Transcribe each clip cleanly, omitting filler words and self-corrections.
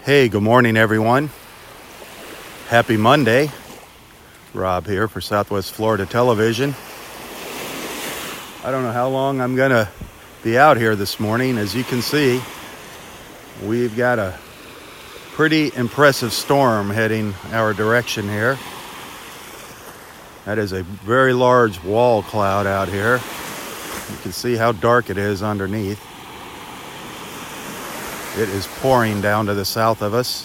Hey, good morning, everyone. Happy Monday. Rob here for Southwest Florida Television. I don't know how long I'm going to be out here this morning. As you can see, we've got a pretty impressive storm heading our direction here. That is a very large wall cloud out here. You can see how dark it is underneath. It is pouring down to the south of us.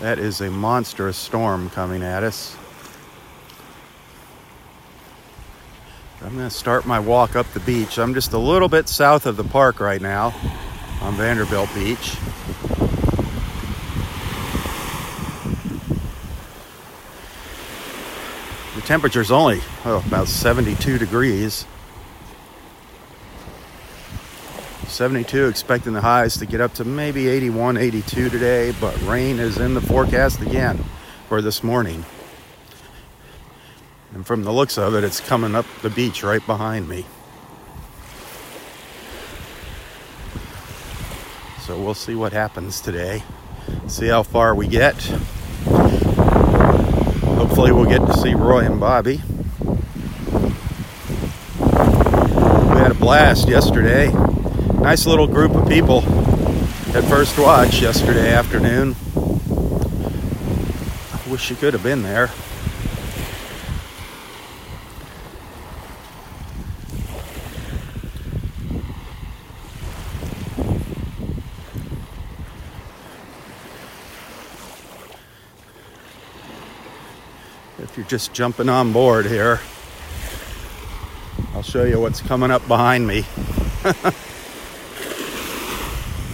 That is a monstrous storm coming at us. I'm going to start my walk up the beach. I'm just a little bit south of the park right now on Vanderbilt Beach. The temperature's only about 72 degrees. 72, expecting the highs to get up to maybe 81, 82 today, but rain is in the forecast again for this morning. And from the looks of it, it's coming up the beach right behind me. So we'll see what happens today. See how far we get. Hopefully we'll get to see Roy and Bobby. We had a blast yesterday. Nice little group of people at First Watch yesterday afternoon. I wish you could have been there. If you're just jumping on board here, I'll show you what's coming up behind me.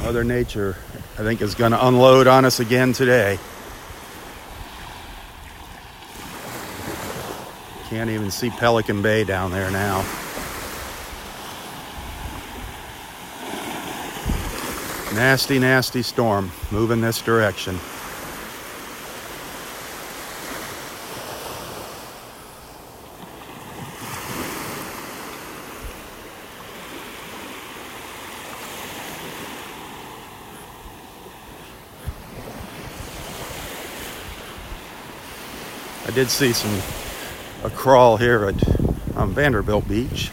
Mother Nature, I think, is going to unload on us again today. Can't even see Pelican Bay down there now. Nasty, nasty storm moving this direction. I did see a crawl here on Vanderbilt Beach.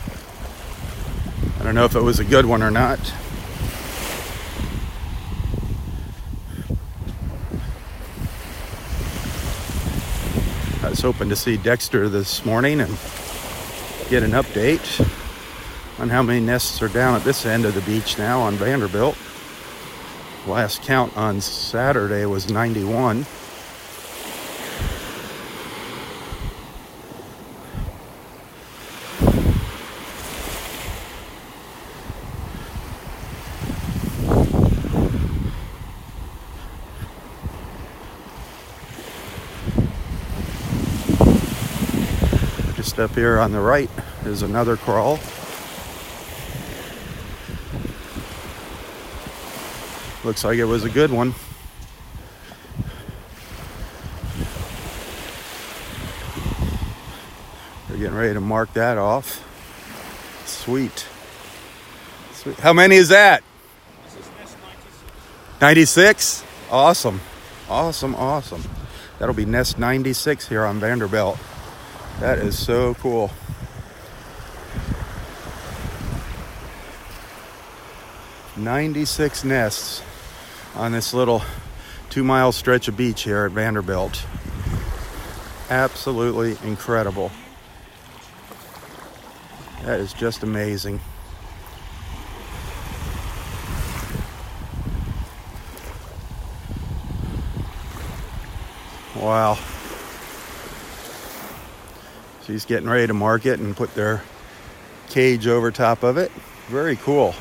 I don't know if it was a good one or not. I was hoping to see Dexter this morning and get an update on how many nests are down at this end of the beach now on Vanderbilt. Last count on Saturday was 91. Just up here on the right is another crawl. Looks like it was a good one. They're getting ready to mark that off. Sweet. Sweet. How many is that? This is nest 96? Awesome. Awesome, awesome. That'll be nest 96 here on Vanderbilt. That is so cool. "96 nests on this little 2-mile stretch of beach here at Vanderbilt. Absolutely incredible. That is just amazing. Wow. She's getting ready to mark it and put their cage over top of it. Very cool.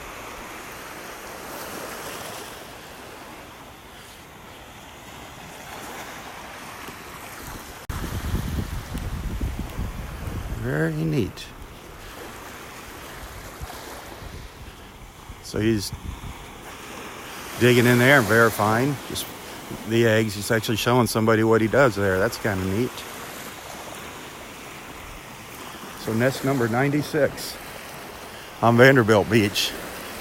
Very neat. So he's digging in there and verifying just the eggs. He's actually showing somebody what he does there. That's kind of neat. So nest number 96 on Vanderbilt Beach,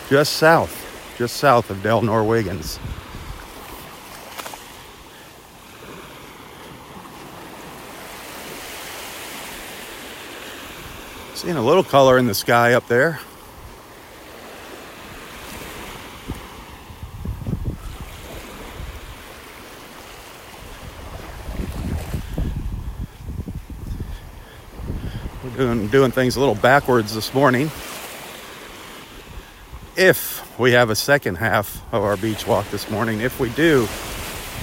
just south just south of Del Norwegians. Seeing a little color in the sky up there. We're doing things a little backwards this morning. If we have a second half of our beach walk this morning, if we do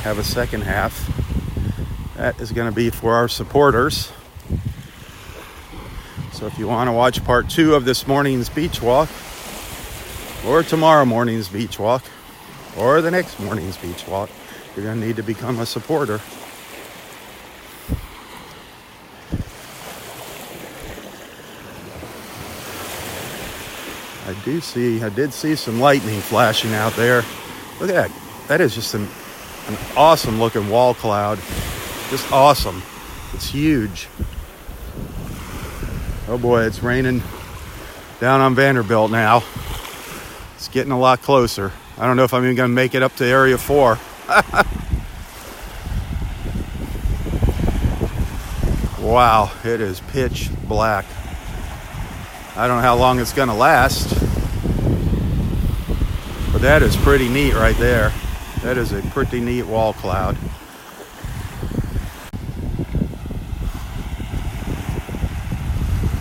have a second half, that is going to be for our supporters. So if you want to watch part 2 of this morning's beach walk, or tomorrow morning's beach walk, or the next morning's beach walk, you're going to need to become a supporter. I did see some lightning flashing out there. Look at that. That is just an awesome looking wall cloud. Just awesome. It's huge. Oh boy, it's raining down on Vanderbilt now. It's getting a lot closer. I don't know if I'm even going to make it up to Area 4. Wow, it is pitch black. I don't know how long it's going to last. But that is pretty neat right there. That is a pretty neat wall cloud.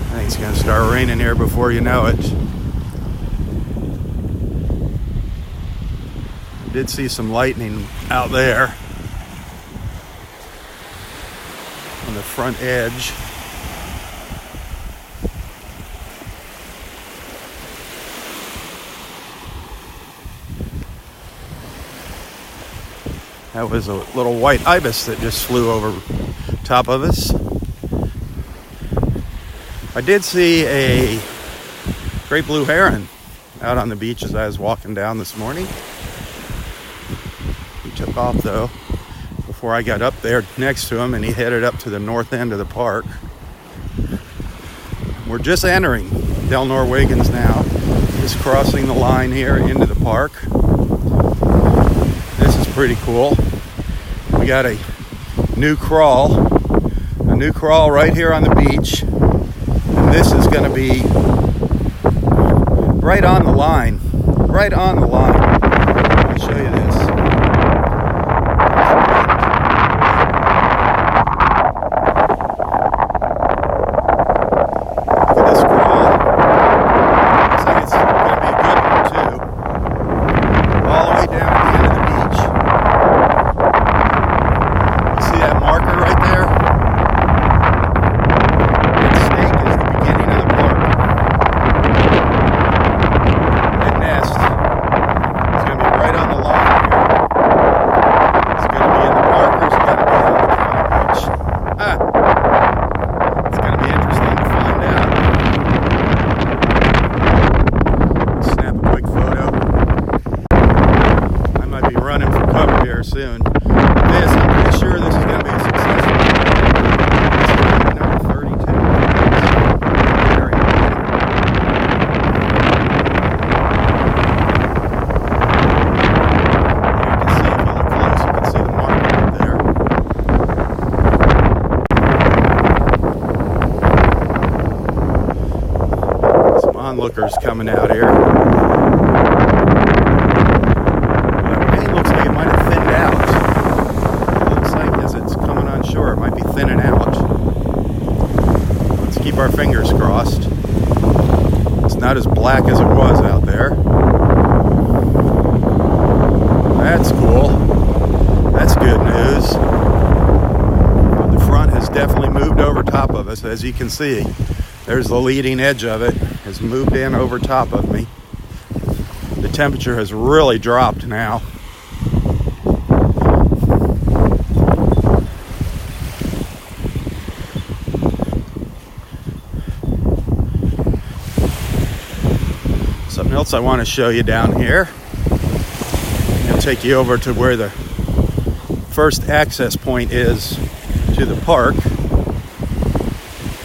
I think it's going to start raining here before you know it. I did see some lightning out there on the front edge. That was a little white ibis that just flew over top of us. I did see a great blue heron out on the beach as I was walking down this morning. He took off though before I got up there next to him, and he headed up to the north end of the park. We're just entering Del Norwegians now, just crossing the line here into the park. This is pretty cool. We got a new crawl right here on the beach. And this is going to be right on the line. Right on the line. I'll show you this. Look at this crawl. Looks like it's going to be a good one too. All the way down at the end of the beach. You see that marker right there? That stake is the beginning of the park. That nest is going to be right on the line here. It's going to be in the park, or it's going to be on the county beach. It's going to be interesting to find out. Snap a quick photo. I might be running for cover here soon. I'm pretty sure this is going to be a successful one. This is going to be number 32. Very nice. You can see, if you look close, you can see the marker up there. Some onlookers coming out here. The rain looks like it might have thinned out. Looks like as it's coming on shore, it might be thinning out. Let's keep our fingers crossed. It's not as black as it was out there. That's cool. That's good news. The front has definitely moved over top of us, as you can see. There's the leading edge of it. Has moved in over top of me. The temperature has really dropped now. Something else I want to show you down here. I'm going to take you over to where the first access point is to the park.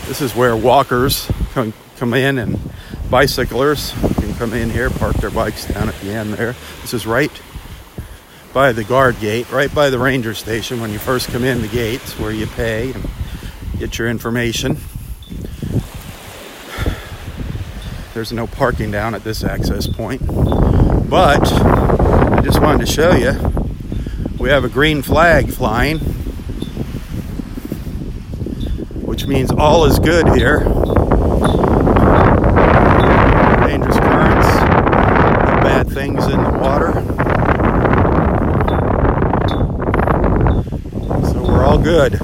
This is where walkers come in and bicyclers can come in here, park their bikes down at the end there. This is right by the guard gate, right by the ranger station. When you first come in the gates, where you pay and get your information. There's no parking down at this access point, but I just wanted to show you we have a green flag flying, which means all is good here. Dangerous currents, no bad things in the water, so we're all good.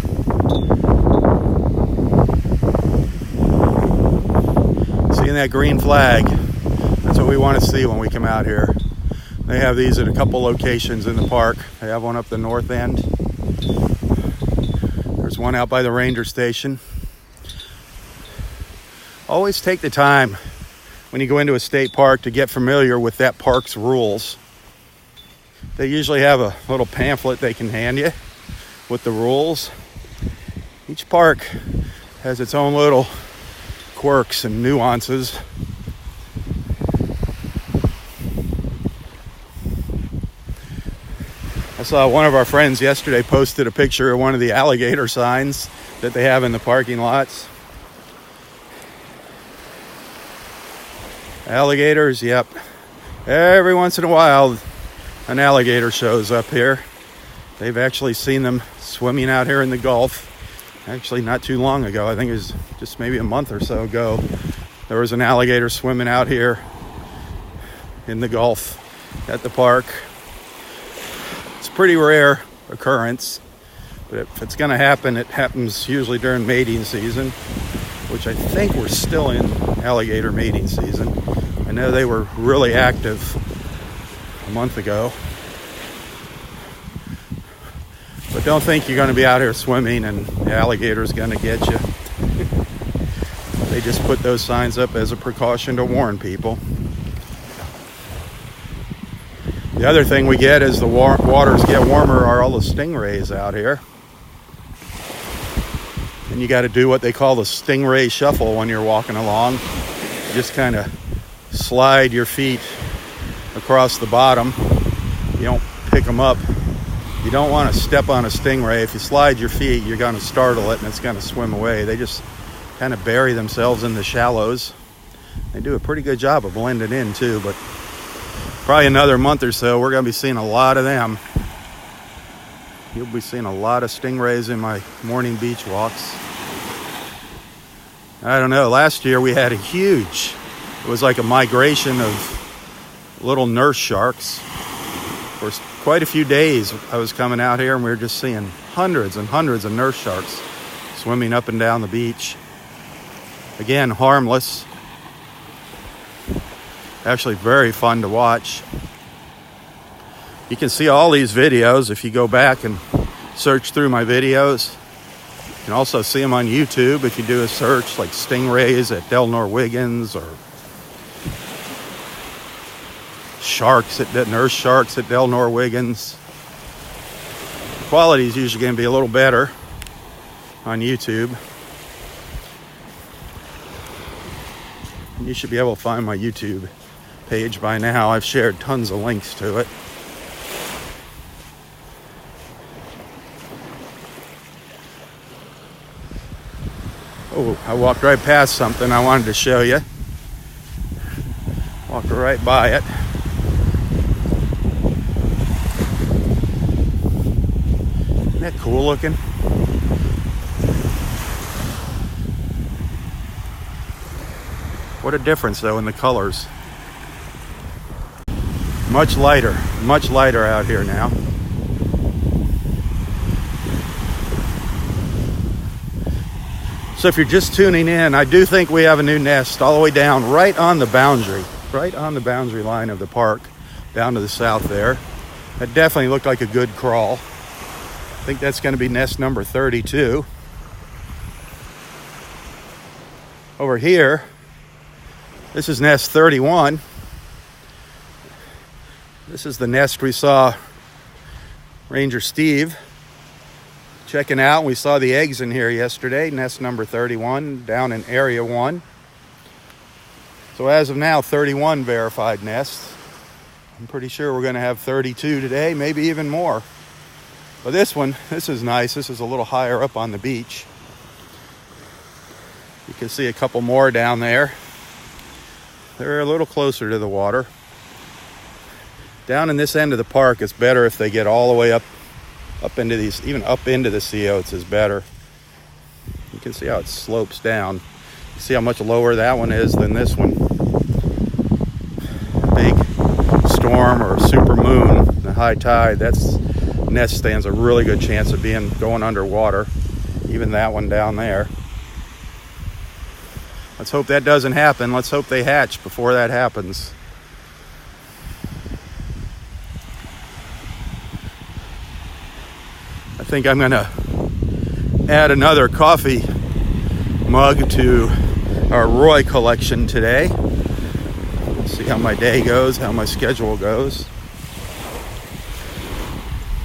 Seeing that green flag, that's what we want to see when we come out here. They have these at a couple locations in the park. They have one up the north end. There's one out by the ranger station. Always take the time when you go into a state park to get familiar with that park's rules. They usually have a little pamphlet they can hand you with the rules. Each park has its own little quirks and nuances. I saw one of our friends yesterday posted a picture of one of the alligator signs that they have in the parking lots. Alligators, yep. Every once in a while, an alligator shows up here. They've actually seen them swimming out here in the Gulf. Actually, not too long ago, I think it was just maybe a month or so ago, there was an alligator swimming out here in the Gulf at the park. It's a pretty rare occurrence, but if it's going to happen, it happens usually during mating season, which I think we're still in alligator mating season. I know they were really active a month ago. But don't think you're going to be out here swimming and the alligator's going to get you. They just put those signs up as a precaution to warn people. The other thing we get as the waters get warmer are all the stingrays out here. And you got to do what they call the Stingray Shuffle when you're walking along. You just kind of slide your feet across the bottom. You don't pick them up. You don't want to step on a stingray. If you slide your feet, you're going to startle it and it's going to swim away. They just kind of bury themselves in the shallows. They do a pretty good job of blending in too, but probably another month or so, we're going to be seeing a lot of them. You'll be seeing a lot of stingrays in my morning beach walks. I don't know, last year we had it was like a migration of little nurse sharks. For quite a few days I was coming out here and we were just seeing hundreds and hundreds of nurse sharks swimming up and down the beach. Again, harmless. Actually very fun to watch. You can see all these videos if you go back and search through my videos. You can also see them on YouTube if you do a search like Stingrays at Del Norwiggins or nurse sharks at Del Norwiggins. The quality is usually going to be a little better on YouTube. And you should be able to find my YouTube page by now. I've shared tons of links to it. Oh, I walked right past something I wanted to show you. Walked right by it. Isn't that cool looking? What a difference though in the colors. Much lighter out here now. So if you're just tuning in, I do think we have a new nest all the way down right on the boundary line of the park, down to the south there. That definitely looked like a good crawl. I think that's going to be nest number 32. Over here, this is nest 31. This is the nest we saw Ranger Steve checking out. We saw the eggs in here yesterday, nest number 31, down in area 1. So as of now, 31 verified nests. I'm pretty sure we're going to have 32 today, maybe even more. But this is nice. This is a little higher up on the beach. You can see a couple more down there. They're a little closer to the water. Down in this end of the park, it's better if they get all the way up into these, even up into the sea oats is better. You can see how it slopes down. You see how much lower that one is than this one. Big storm or super moon, the high tide, that's nest stands a really good chance of going underwater. Even that one down there. Let's hope that doesn't happen. Let's hope they hatch before that happens. I think I'm gonna add another coffee mug to our Roy collection today. See how my day goes, how my schedule goes.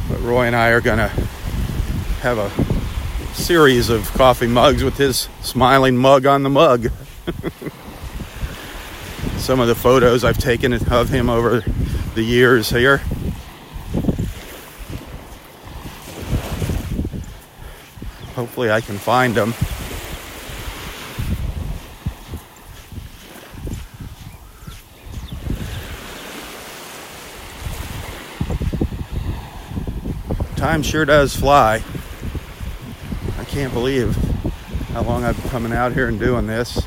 But Roy and I are gonna have a series of coffee mugs with his smiling mug on the mug. Some of the photos I've taken of him over the years here. Hopefully I can find them. Time sure does fly. I can't believe how long I've been coming out here and doing this.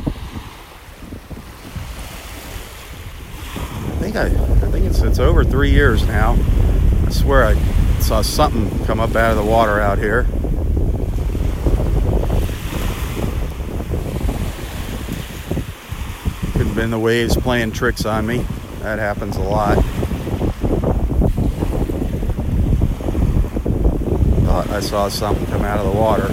I think it's over 3 years now. I swear I saw something come up out of the water out here. Could have been the waves playing tricks on me. That happens a lot. Thought I saw something come out of the water.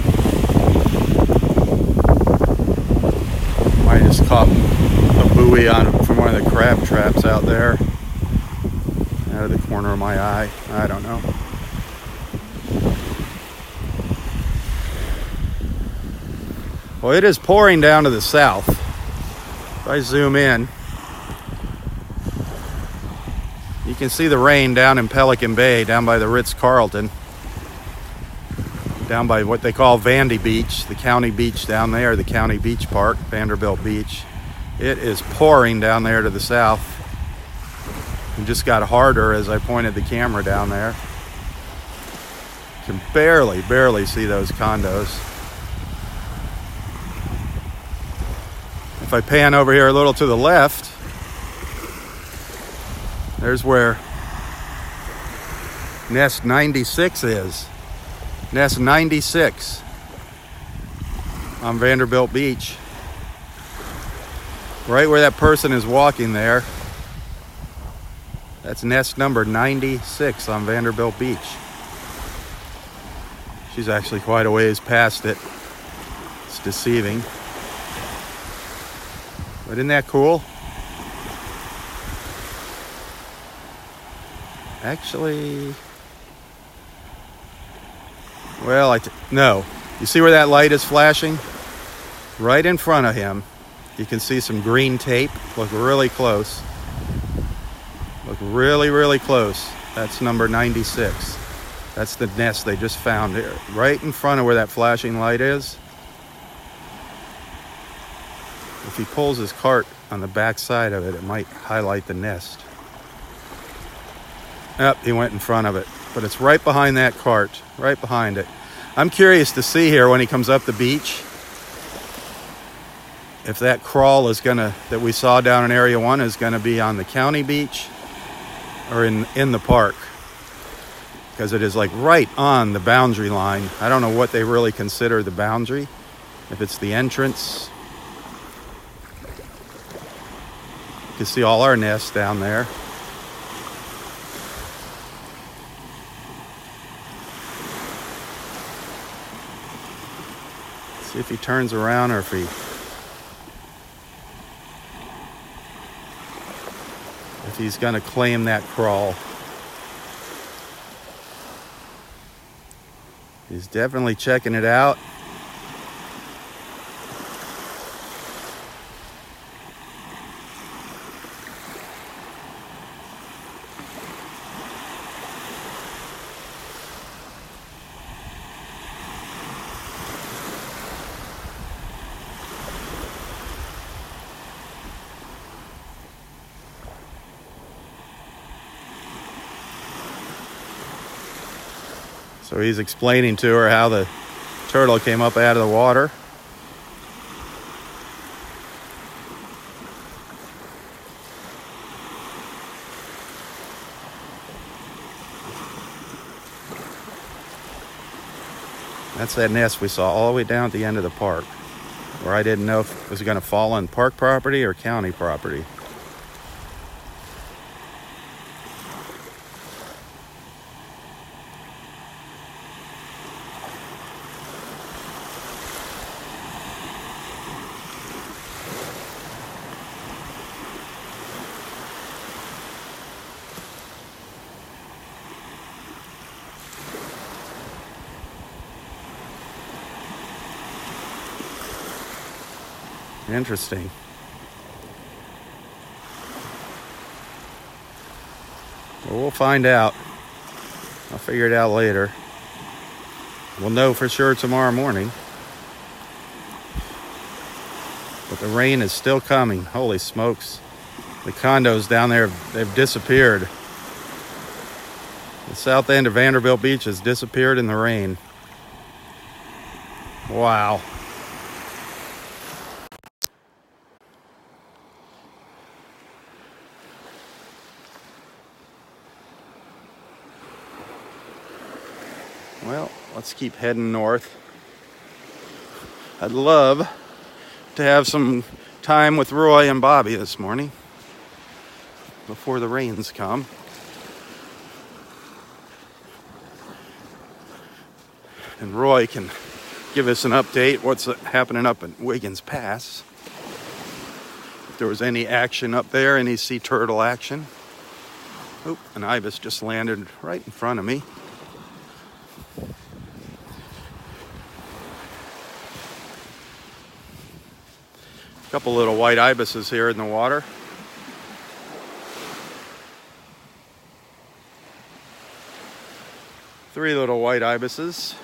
Might just caught a buoy from one of the crab traps out there. Out of the corner of my eye. I don't know. Well, it is pouring down to the south. If I zoom in, you can see the rain down in Pelican Bay, down by the Ritz-Carlton. Down by what they call Vandy Beach, the county beach down there, the county beach park, Vanderbilt Beach. It is pouring down there to the south. It just got harder as I pointed the camera down there. You can barely see those condos. If I pan over here a little to the left, there's where nest 96 is. Nest 96 on Vanderbilt Beach. Right where that person is walking there. That's nest number 96 on Vanderbilt Beach. She's actually quite a ways past it. It's deceiving. But isn't that cool? Actually, well, no. You see where that light is flashing? Right in front of him. You can see some green tape. Look really close. Look really close. That's number 96. That's the nest they just found here. Right in front of where that flashing light is. If he pulls his cart on the back side of it, it might highlight the nest. Yep, he went in front of it. But it's right behind that cart. Right behind it. I'm curious to see here when he comes up the beach if that crawl that we saw down in Area 1 is gonna be on the county beach or in the park. Because it is like right on the boundary line. I don't know what they really consider the boundary. If it's the entrance. You can see all our nests down there. See if he turns around or if he's gonna claim that crawl. He's definitely checking it out. So he's explaining to her how the turtle came up out of the water. That's that nest we saw all the way down at the end of the park, where I didn't know if it was going to fall on park property or county property. Interesting. Well, we'll find out. I'll figure it out later. We'll know for sure tomorrow morning. But the rain is still coming. Holy smokes. The condos down there, they've disappeared. The south end of Vanderbilt Beach has disappeared in the rain. Wow. Well, let's keep heading north. I'd love to have some time with Roy and Bobby this morning before the rains come. And Roy can give us an update what's happening up in Wiggins Pass. If there was any action up there, any sea turtle action. Oop, an ibis just landed right in front of me. A couple little white ibises here in the water. Three little white ibises.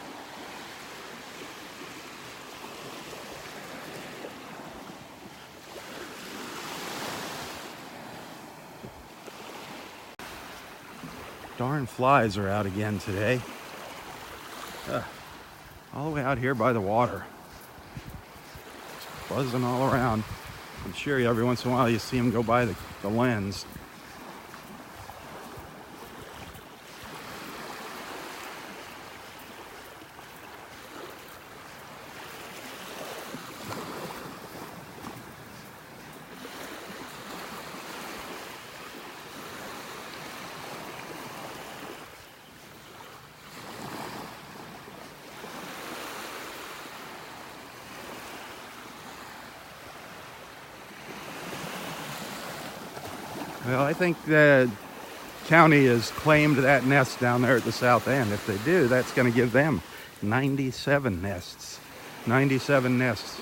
Darn flies are out again today. All the way out here by the water. Buzzing all around. I'm sure every once in a while you see them go by the lens. Well, I think the county has claimed that nest down there at the south end. If they do, that's going to give them 97 nests. 97 nests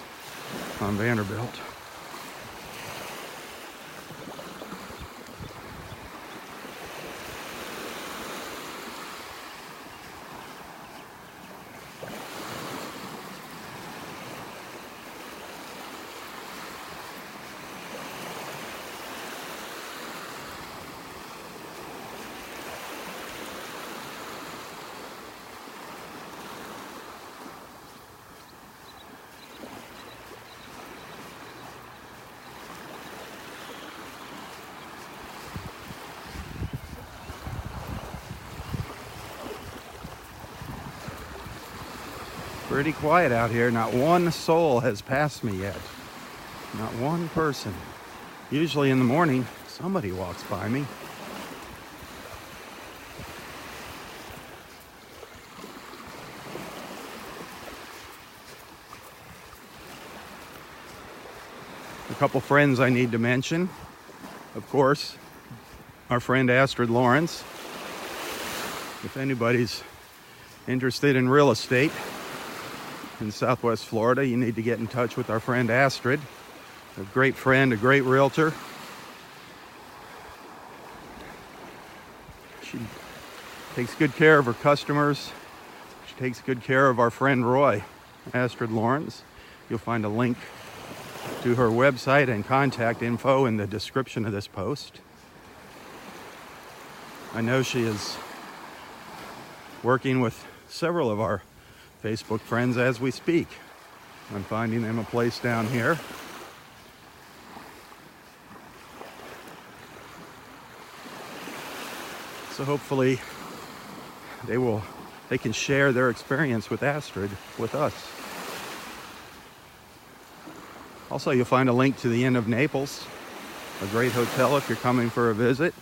on Vanderbilt. Pretty quiet out here. Not one soul has passed me yet. Not one person. Usually in the morning, somebody walks by me. A couple friends I need to mention. Of course, our friend Astrid Lawrence. If anybody's interested in real estate in Southwest Florida, you need to get in touch with our friend Astrid. A great friend, a great realtor. She takes good care of her customers. She takes good care of our friend Roy, Astrid Lawrence. You'll find a link to her website and contact info in the description of this post. I know she is working with several of our Facebook friends as we speak. I'm finding them a place down here. So hopefully they can share their experience with Astrid with us. Also, you'll find a link to the Inn of Naples, a great hotel if you're coming for a visit.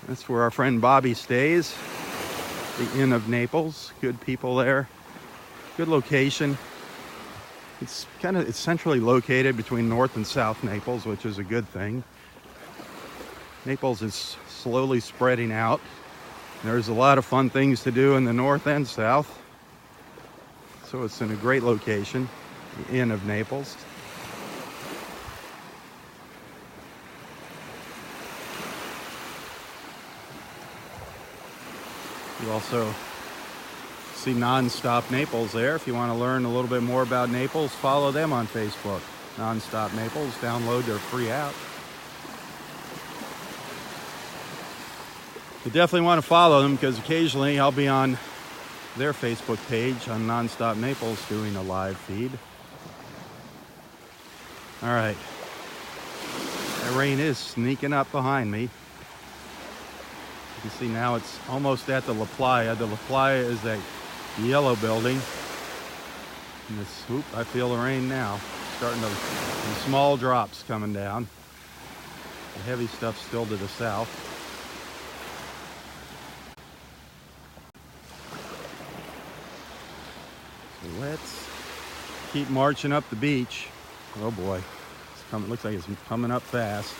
That's where our friend Bobby stays, the Inn of Naples. Good people there, good location. It's centrally located between North and South Naples, which is a good thing. Naples is slowly spreading out. There's a lot of fun things to do in the north and south. So it's in a great location, the Inn of Naples. You also see Nonstop Naples there. If you want to learn a little bit more about Naples, follow them on Facebook. Nonstop Naples, download their free app. You definitely want to follow them because occasionally I'll be on their Facebook page on Nonstop Naples doing a live feed. All right. That rain is sneaking up behind me. You can see now it's almost at the La Playa. The La Playa is that yellow building. And I feel the rain now. Starting to, some small drops coming down. The heavy stuff still to the south. So let's keep marching up the beach. Oh boy, it's coming. Looks like it's coming up fast.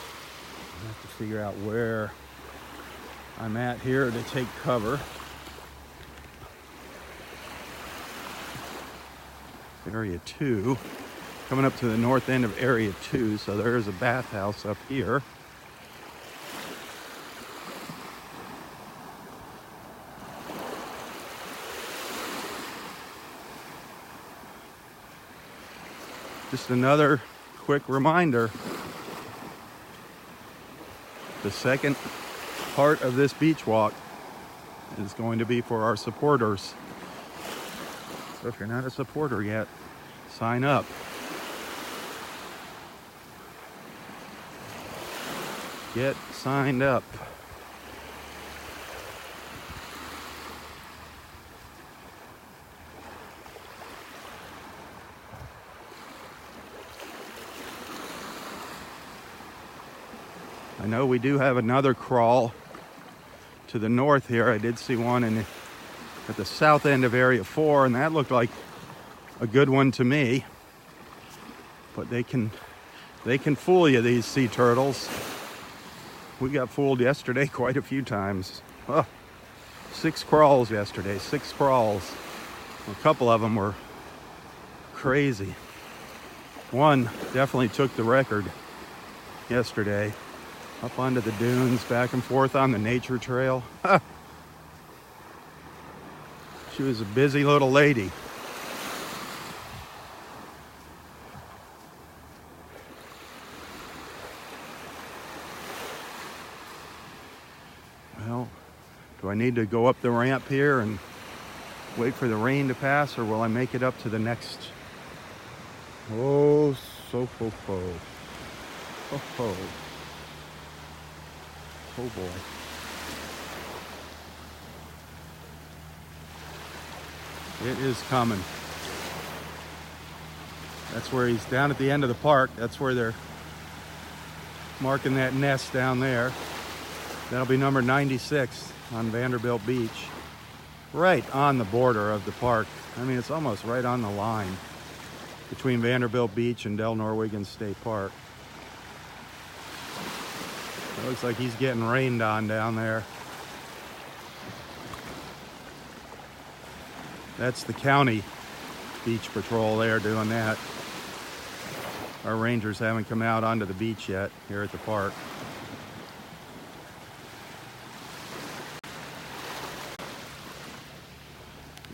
I have to figure out where I'm at here to take cover. Area 2, coming up to the north end of Area 2, so there is a bathhouse up here. Just another quick reminder, the second part of this beach walk is going to be for our supporters. So if you're not a supporter yet, sign up. Get signed up. I know we do have another crawl to the north here. I did see one at the south end of Area 4, and that looked like a good one to me. But they can fool you, these sea turtles. We got fooled yesterday quite a few times. Oh, 6 crawls yesterday, 6 crawls. A couple of them were crazy. One definitely took the record yesterday. Up onto the dunes, back and forth on the nature trail. She was a busy little lady. Well, do I need to go up the ramp here and wait for the rain to pass, or will I make it up to the next? Oh, so ho ho. Ho ho. Oh boy. It is coming. That's where he's down at the end of the park. That's where they're marking that nest down there. That'll be number 96 on Vanderbilt Beach. Right on the border of the park. I mean, it's almost right on the line between Vanderbilt Beach and Del Norwegian State Park. It looks like he's getting rained on down there. That's the county beach patrol there doing that. Our rangers haven't come out onto the beach yet here at the park.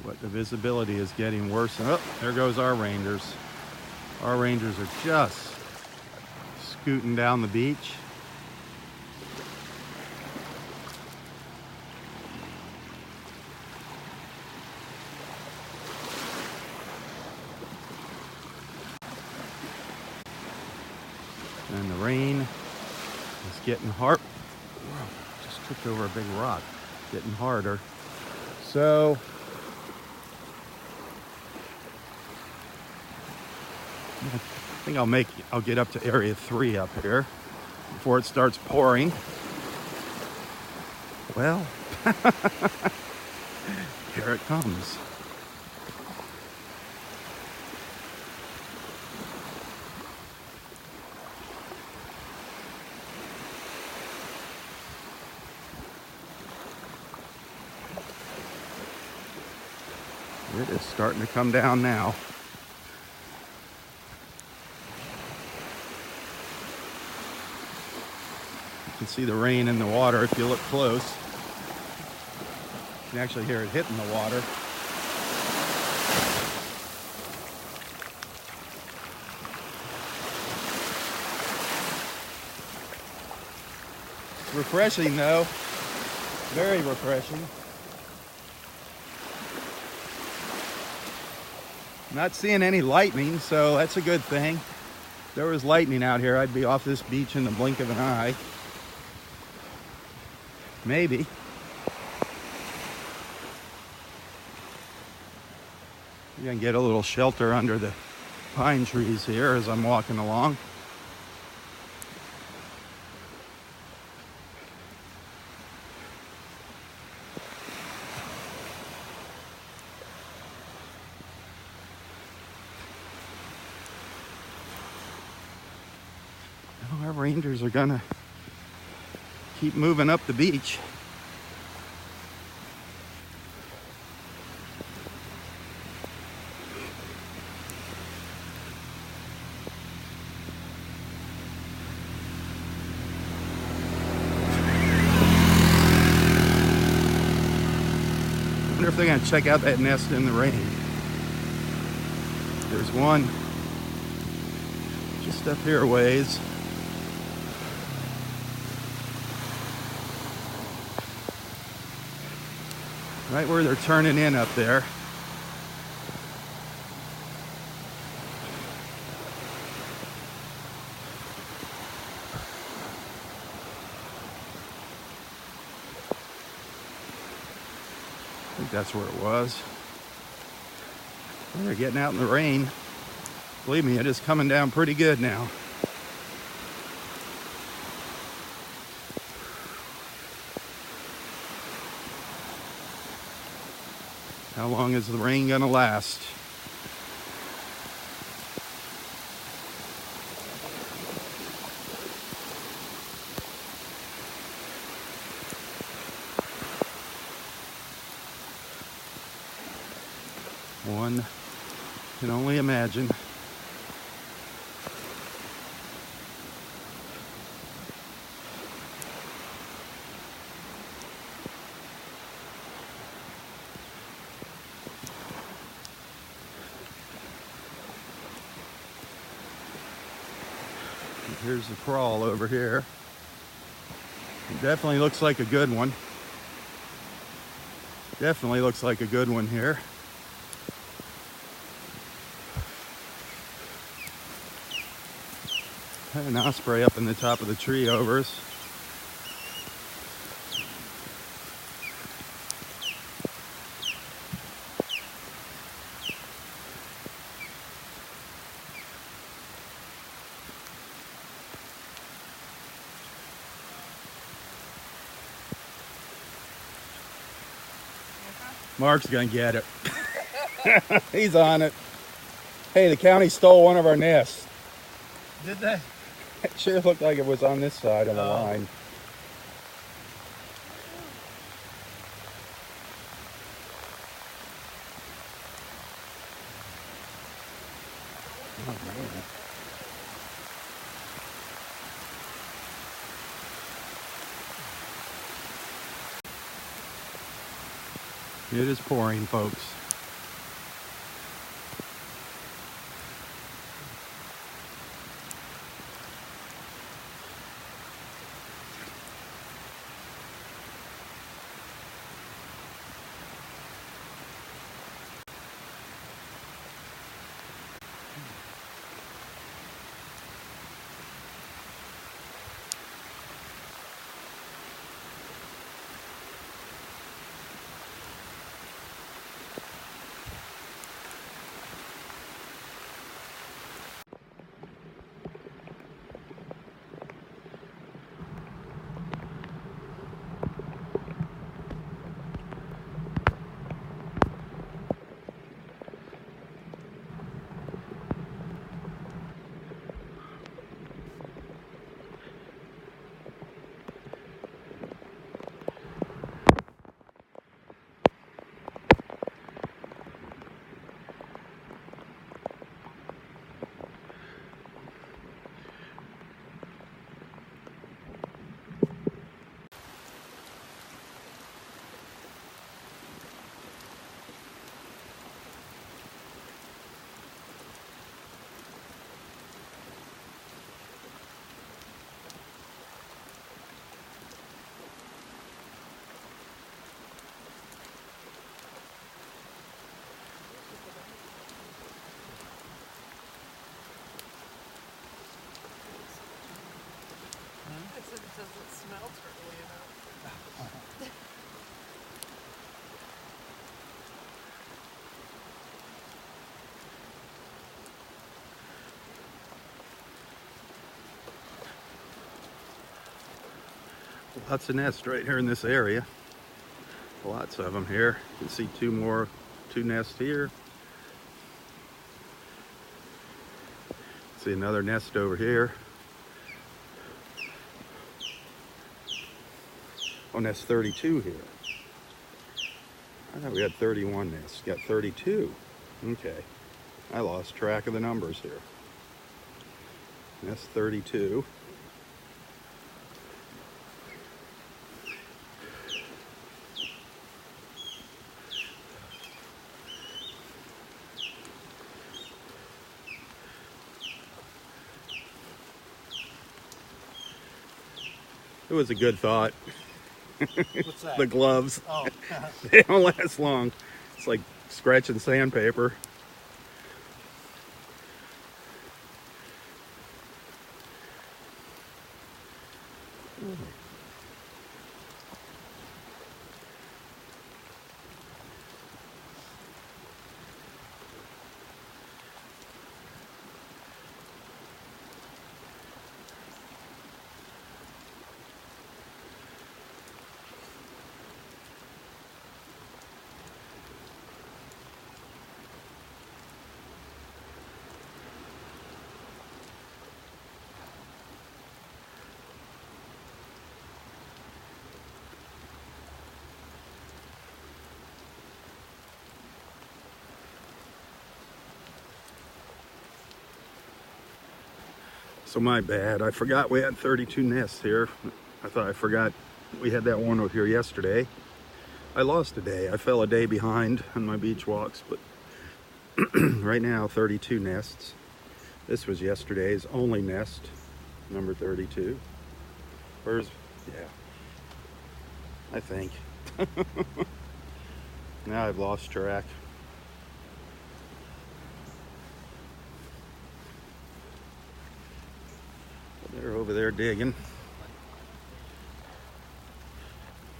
But the visibility is getting worse. Oh, there goes our rangers. Our rangers are just scooting down the beach. And the rain is getting hard. Whoa, just tripped over a big rock. Getting harder. So I think I'll get up to area 3 up here before it starts pouring. Well, here it comes. It is starting to come down now. You can see the rain in the water if you look close. You can actually hear it hitting the water. It's refreshing though. Very refreshing. Not seeing any lightning, so that's a good thing. If there was lightning out here, I'd be off this beach in the blink of an eye. Maybe. You can get a little shelter under the pine trees here as I'm walking along. Our rangers are gonna keep moving up the beach. I wonder if they're gonna check out that nest in the rain. There's one just up here a ways. Right where they're turning in up there. I think that's where it was. They're getting out in the rain. Believe me, it is coming down pretty good now. How long is the rain gonna last? One can only imagine. Here's the crawl over here. It definitely looks like a good one. Definitely looks like a good one here. Had an osprey up in the top of the tree over us. Mark's gonna get it. He's on it. Hey, the county stole one of our nests. Did they? It sure looked like it was on this side of the line. Oh, man. It is pouring, folks. Doesn't smell turtly enough. Lots of nests right here in this area. Lots of them here. You can see two nests here. See another nest over here. Oh, nest 32 here. I thought we had 31 nests. Got 32. Okay. I lost track of the numbers here. Nest 32. It was a good thought. What's that? The gloves. Oh. They don't last long. It's like scratching sandpaper. So my bad. I forgot we had 32 nests here. I forgot we had that one over here yesterday. I lost a day. I fell a day behind on my beach walks, but right now 32 nests. This was yesterday's only nest, number 32. Yeah, I think. Now I've lost track. They're over there digging.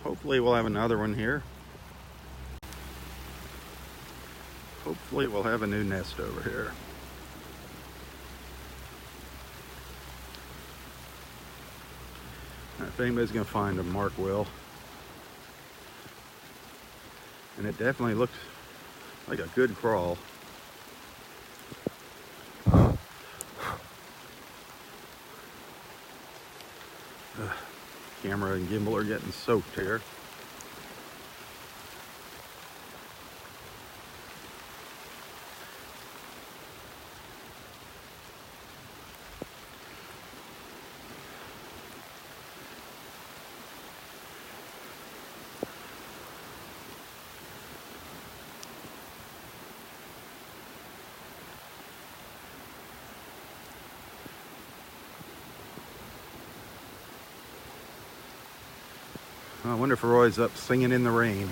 Hopefully we'll have another one here. Hopefully we'll have a new nest over here. If anybody's gonna find them, Mark will. And it definitely looked like a good crawl. Camera and gimbal are getting soaked here. I wonder if Roy's up singing in the rain.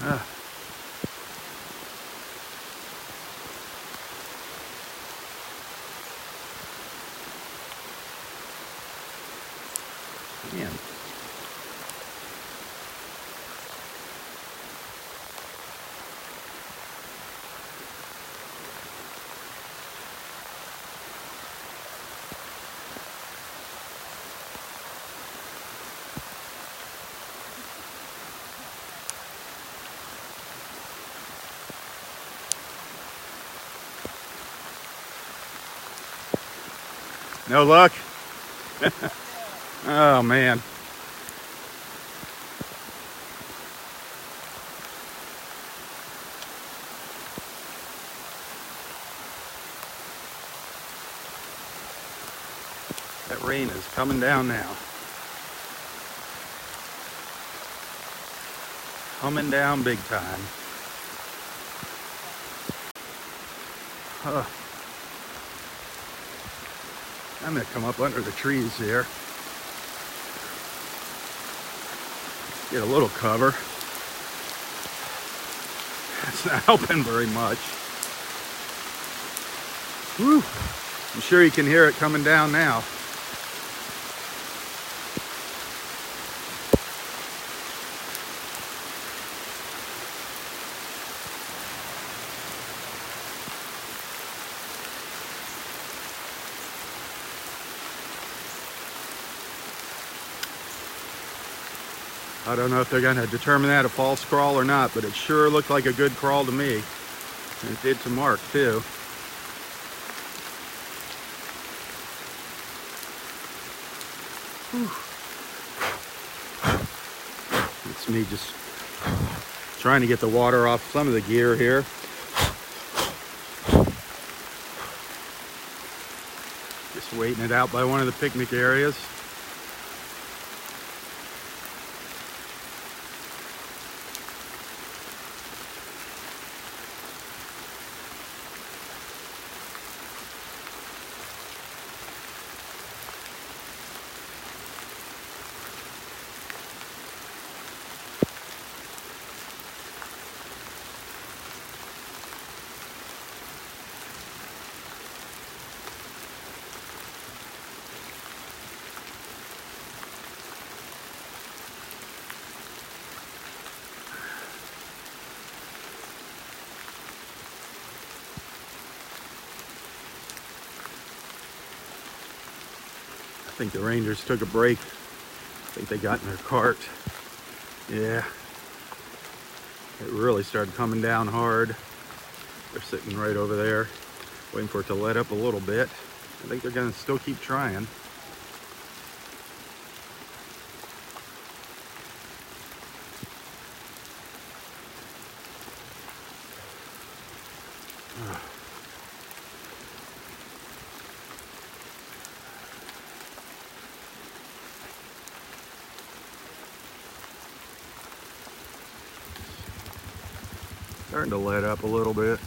Ah. Man. No luck? Oh man. That rain is coming down now. Coming down big time. I'm gonna come up under the trees here. Get a little cover. it's not helping very much. Whew. I'm sure you can hear it coming down now. I don't know if they're going to determine that a false crawl or not, but it sure looked like a good crawl to me. And it did to Mark, too. Whew. It's me just trying to get the water off some of the gear here. Just waiting it out by one of the picnic areas. I think the Rangers took a break. I think they got in their cart. Yeah. It really started coming down hard. They're sitting right over there, waiting for it to let up a little bit. I think they're gonna still keep trying. Starting to let up a little bit.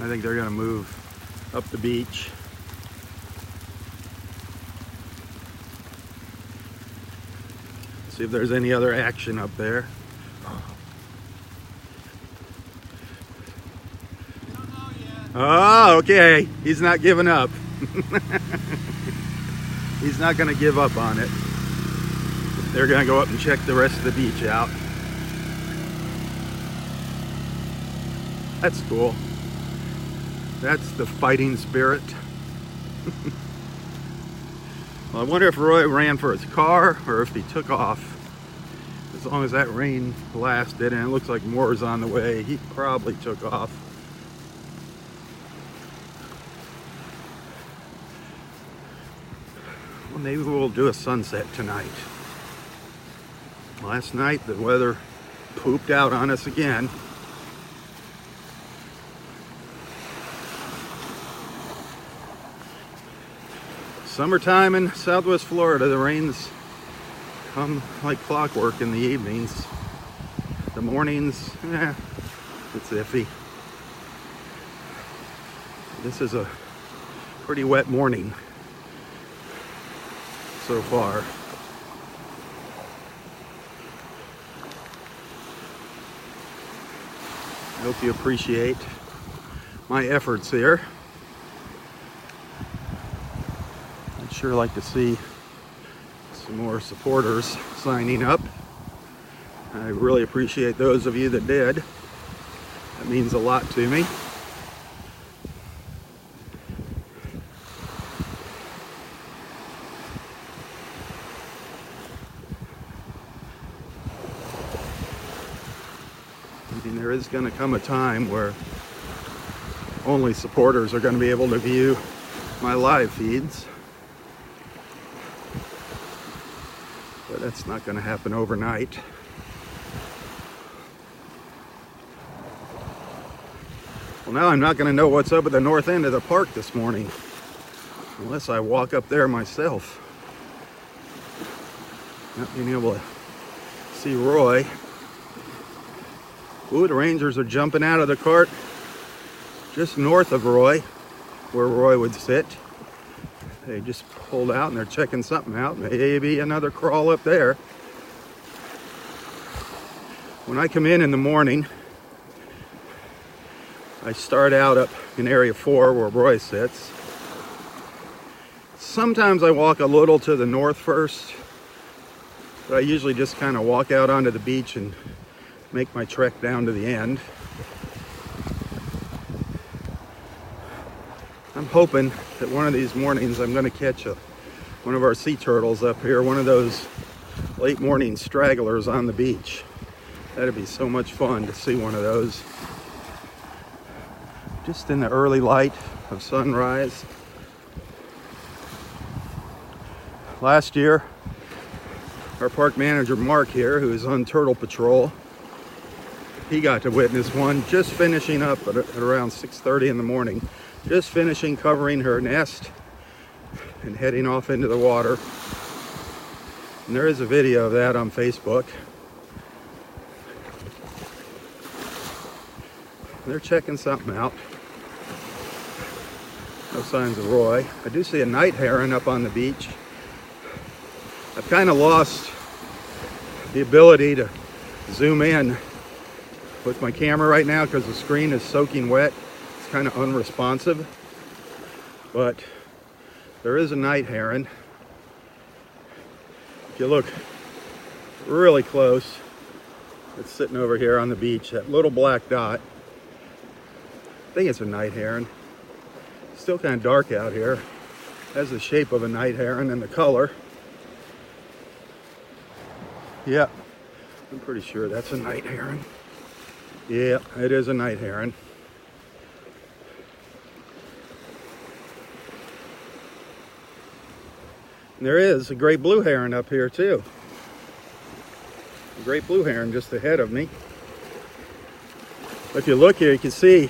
I think they're going to move up the beach. See if there's any other action up there. Don't know yet. Oh, okay. He's not giving up. He's not going to give up on it. They're going to go up and check the rest of the beach out. That's cool. That's the fighting spirit. Well, I wonder if Roy ran for his car or if he took off. As long as that rain lasted and it looks like more is on the way, he probably took off. Well, maybe we'll do a sunset tonight. Last night the weather pooped out on us again. Summertime in Southwest Florida, the rains come like clockwork in the evenings. The mornings, it's iffy. This is a pretty wet morning so far. I hope you appreciate my efforts here. Sure like to see some more supporters signing up. I really appreciate those of you that did. That means a lot to me. I mean, there is going to come a time where only supporters are going to be able to view my live feeds. But that's not going to happen overnight. Well, now I'm not going to know what's up at the north end of the park this morning unless I walk up there myself. Not being able to see Roy. Ooh, the Rangers are jumping out of the cart just north of Roy, where Roy would sit. They just pulled out and they're checking something out. Maybe another crawl up there. When I come in the morning, I start out up in area 4 where Roy sits. Sometimes I walk a little to the north first, but I usually just kind of walk out onto the beach and make my trek down to the end. I'm hoping that one of these mornings I'm going to catch one of our sea turtles up here, one of those late morning stragglers on the beach. That'd be so much fun to see one of those. Just in the early light of sunrise. Last year, our park manager Mark here, who is on turtle patrol, he got to witness one just finishing up at around 6:30 in the morning, just finishing covering her nest and heading off into the water. And there is a video of that on Facebook. They're checking something out. No signs of Roy. I do see a night heron up on the beach. I've kind of lost the ability to zoom in with my camera right now because the screen is soaking wet. It's kind of unresponsive. But there is a night heron. If you look really close, it's sitting over here on the beach, that little black dot. I think it's a night heron. It's still kind of dark out here. Has the shape of a night heron and the color. Yeah, I'm pretty sure that's a night heron. Yeah, it is a night heron. And there is a great blue heron up here too. A great blue heron just ahead of me. If you look here, you can see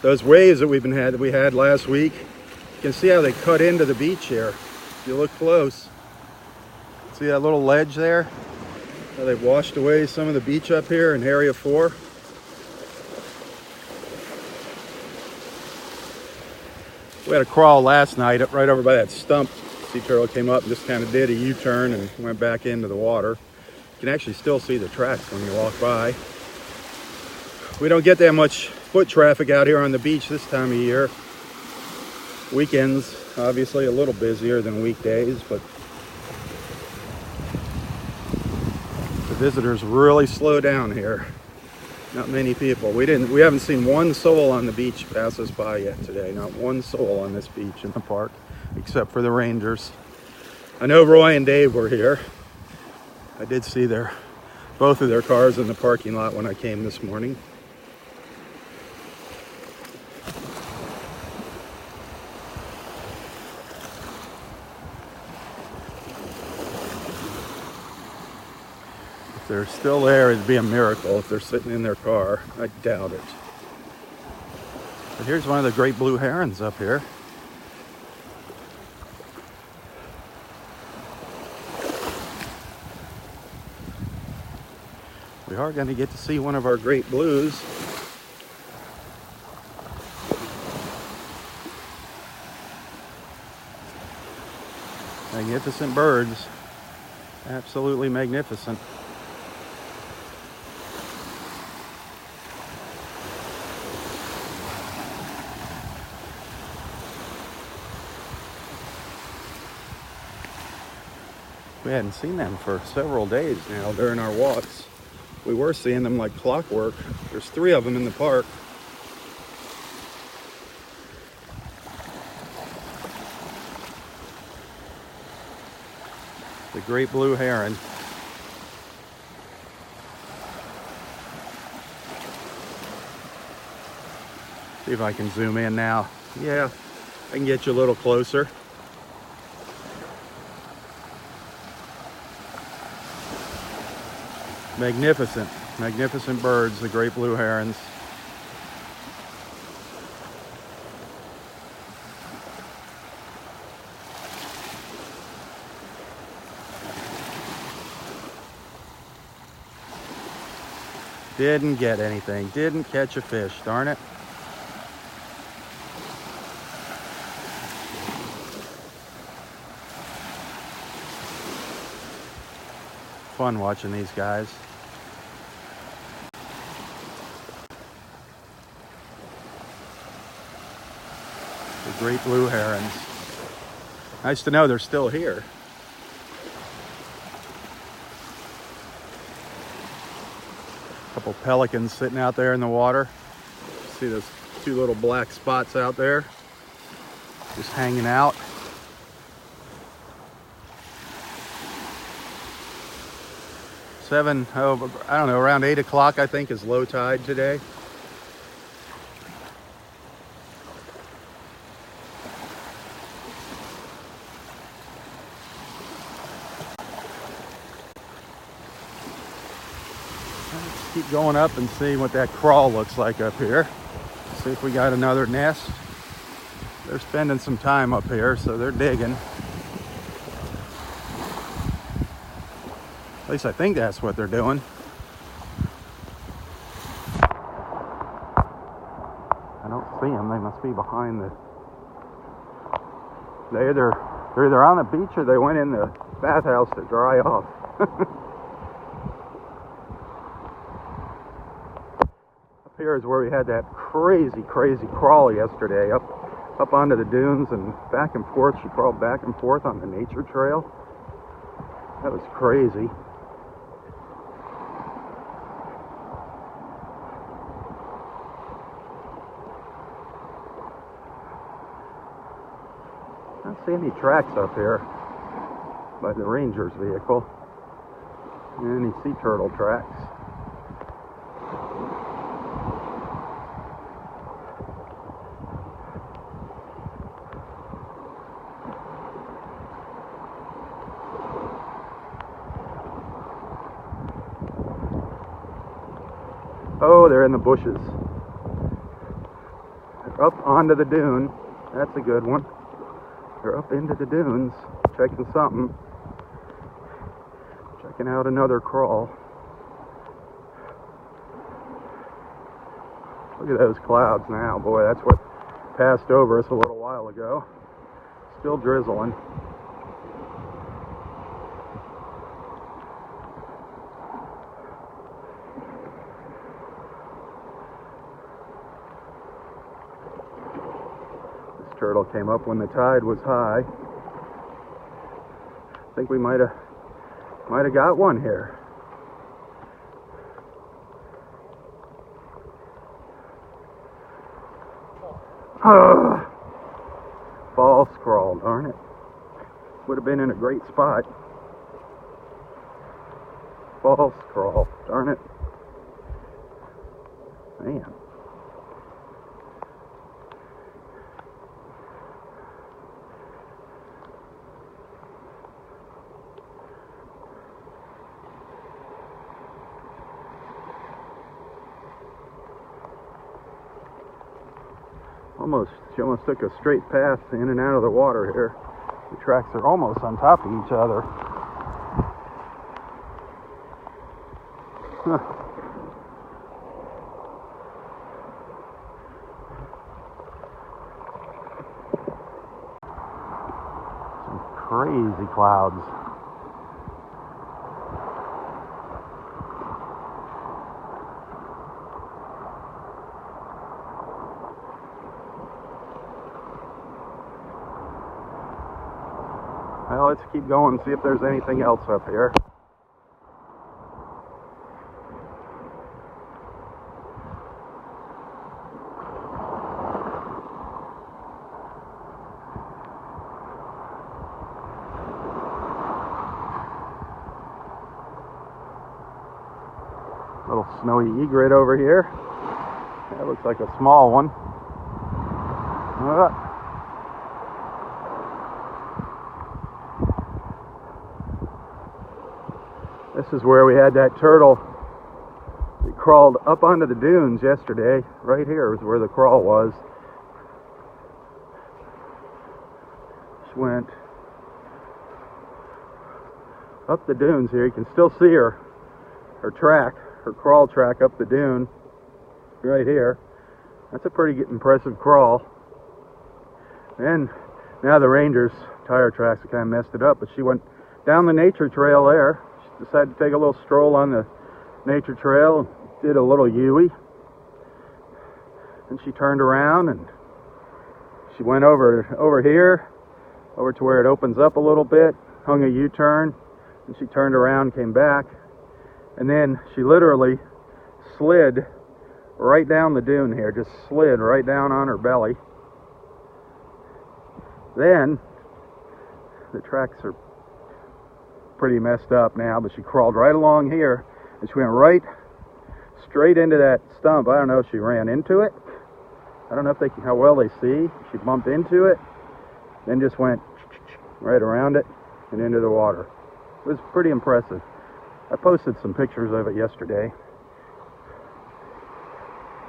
those waves that we had last week. You can see how they cut into the beach here. If you look close, see that little ledge there? How they've washed away some of the beach up here in area 4. We had a crawl last night up right over by that stump. Sea turtle came up and just kind of did a U-turn and went back into the water. You can actually still see the tracks when you walk by. We don't get that much foot traffic out here on the beach this time of year. Weekends, obviously a little busier than weekdays, but the visitors really slow down here. Not many people. We haven't seen one soul on the beach pass us by yet today. Not one soul on this beach in the park, except for the rangers. I know Roy and Dave were here. I did see both of their cars in the parking lot when I came this morning. If they're still there, it'd be a miracle if they're sitting in their car. I doubt it. But here's one of the great blue herons up here. We are going to get to see one of our great blues. Magnificent birds. Absolutely magnificent. We hadn't seen them for several days now during our walks. We were seeing them like clockwork. There's 3 of them in the park. The great blue heron. See if I can zoom in now. Yeah, I can get you a little closer. Magnificent, magnificent birds, the great blue herons. Didn't get anything, didn't catch a fish, darn it. Fun watching these guys. great blue herons. Nice to know they're still here. A couple pelicans sitting out there in the water. See those two little black spots out there? Just hanging out. I don't know, around 8 o'clock I think is low tide today. Let's keep going up and see what that crawl looks like up here. See if we got another nest. They're spending some time up here, so they're digging. At least I think that's what they're doing. I don't see them. They must be behind the... They're either on the beach or they went in the bathhouse to dry off. Up here is where we had that crazy crawl yesterday. Up onto the dunes and back and forth. She crawled back and forth on the nature trail. That was crazy. I don't see any tracks up here by the ranger's vehicle. Any sea turtle tracks. Oh, they're in the bushes. They're up onto the dune. That's a good one. They're up into the dunes, checking something. Checking out another crawl. Look at those clouds now. Boy, that's what passed over us a little while ago. Still drizzling. Turtle came up when the tide was high. I think we might have got one here. False crawl, darn it. Would have been in a great spot. False crawl, darn it. Man. She almost took a straight path in and out of the water here. The tracks are almost on top of each other. Huh. Some crazy clouds. Well, let's keep going and see if there's anything else up here. Little snowy egret over here. That looks like a small one. This is where we had that turtle that crawled up onto the dunes yesterday. Right here is where the crawl was. She went up the dunes here. You can still see her track, her crawl track up the dune right here. That's a pretty impressive crawl. And now the ranger's tire tracks kind of messed it up, but she went down the nature trail there. Decided to take a little stroll on the nature trail, did a little Yui, and she turned around and She went over here, over to where it opens up a little bit, hung a U-turn, and she turned around, came back, and then she literally slid right down the dune here, just slid right down on her belly. Then, the tracks are pretty messed up now, but she crawled right along here, and she went right straight into that stump. I don't know if she ran into it. I don't know how well they see. She bumped into it, then just went right around it and into the water. It was pretty impressive. I posted some pictures of it yesterday.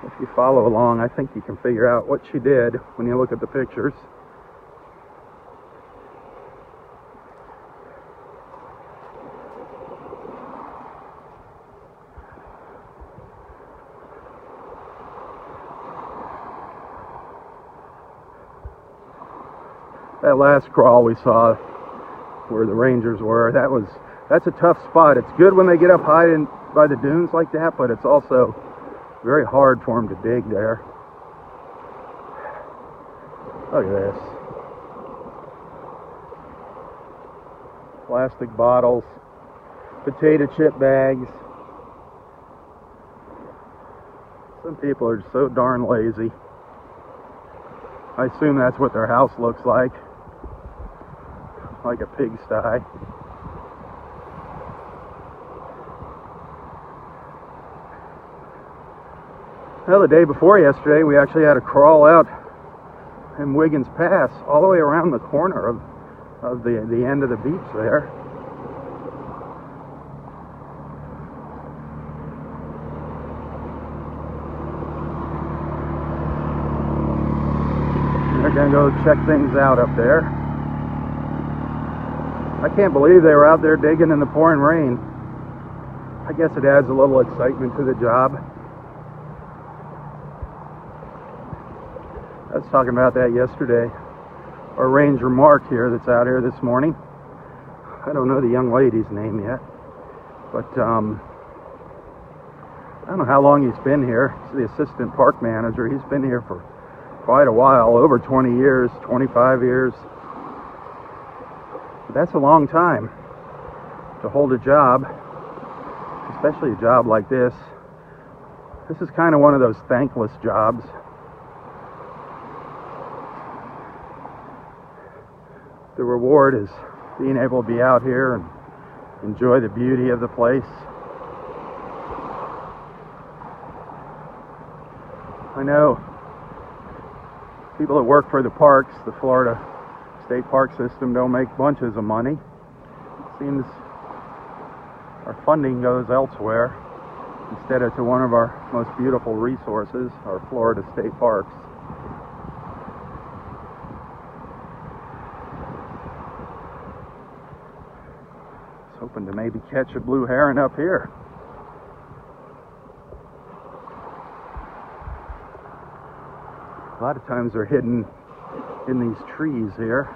If you follow along, I think you can figure out what she did when you look at the pictures. That last crawl we saw where the rangers were, that's a tough spot. It's good when they get up high by the dunes like that, but it's also very hard for them to dig there. Look at this. Plastic bottles, potato chip bags. Some people are so darn lazy. I assume that's what their house looks like a pigsty. Well, the day before yesterday, we actually had to crawl out in Wiggins Pass all the way around the corner of the end of the beach there. They're gonna go check things out up there. I can't believe they were out there digging in the pouring rain. I guess it adds a little excitement to the job. I was talking about that yesterday. Our Ranger Mark here that's out here this morning. I don't know the young lady's name yet, but I don't know how long he's been here. He's the assistant park manager. He's been here for quite a while, over 20 years, 25 years. But that's a long time to hold a job, especially a job like this. This is kind of one of those thankless jobs. The reward is being able to be out here and enjoy the beauty of the place. I know people that work for the parks, the Florida State Park System, don't make bunches of money. It seems our funding goes elsewhere instead of to one of our most beautiful resources, our Florida State Parks. I was hoping to maybe catch a blue heron up here. A lot of times they're hidden in these trees here.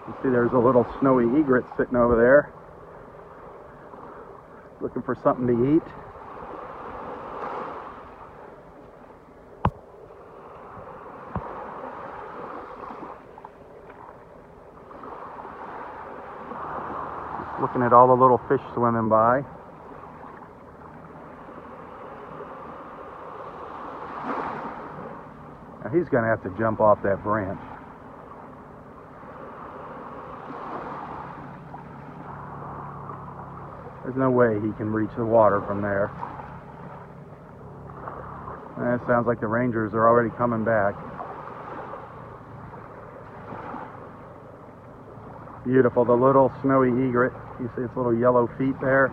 You see there's a little snowy egret sitting over there, looking for something to eat. Just looking at all the little fish swimming by. He's going to have to jump off that branch. There's no way he can reach the water from there. And it sounds like the Rangers are already coming back. Beautiful, the little snowy egret. You see its little yellow feet there.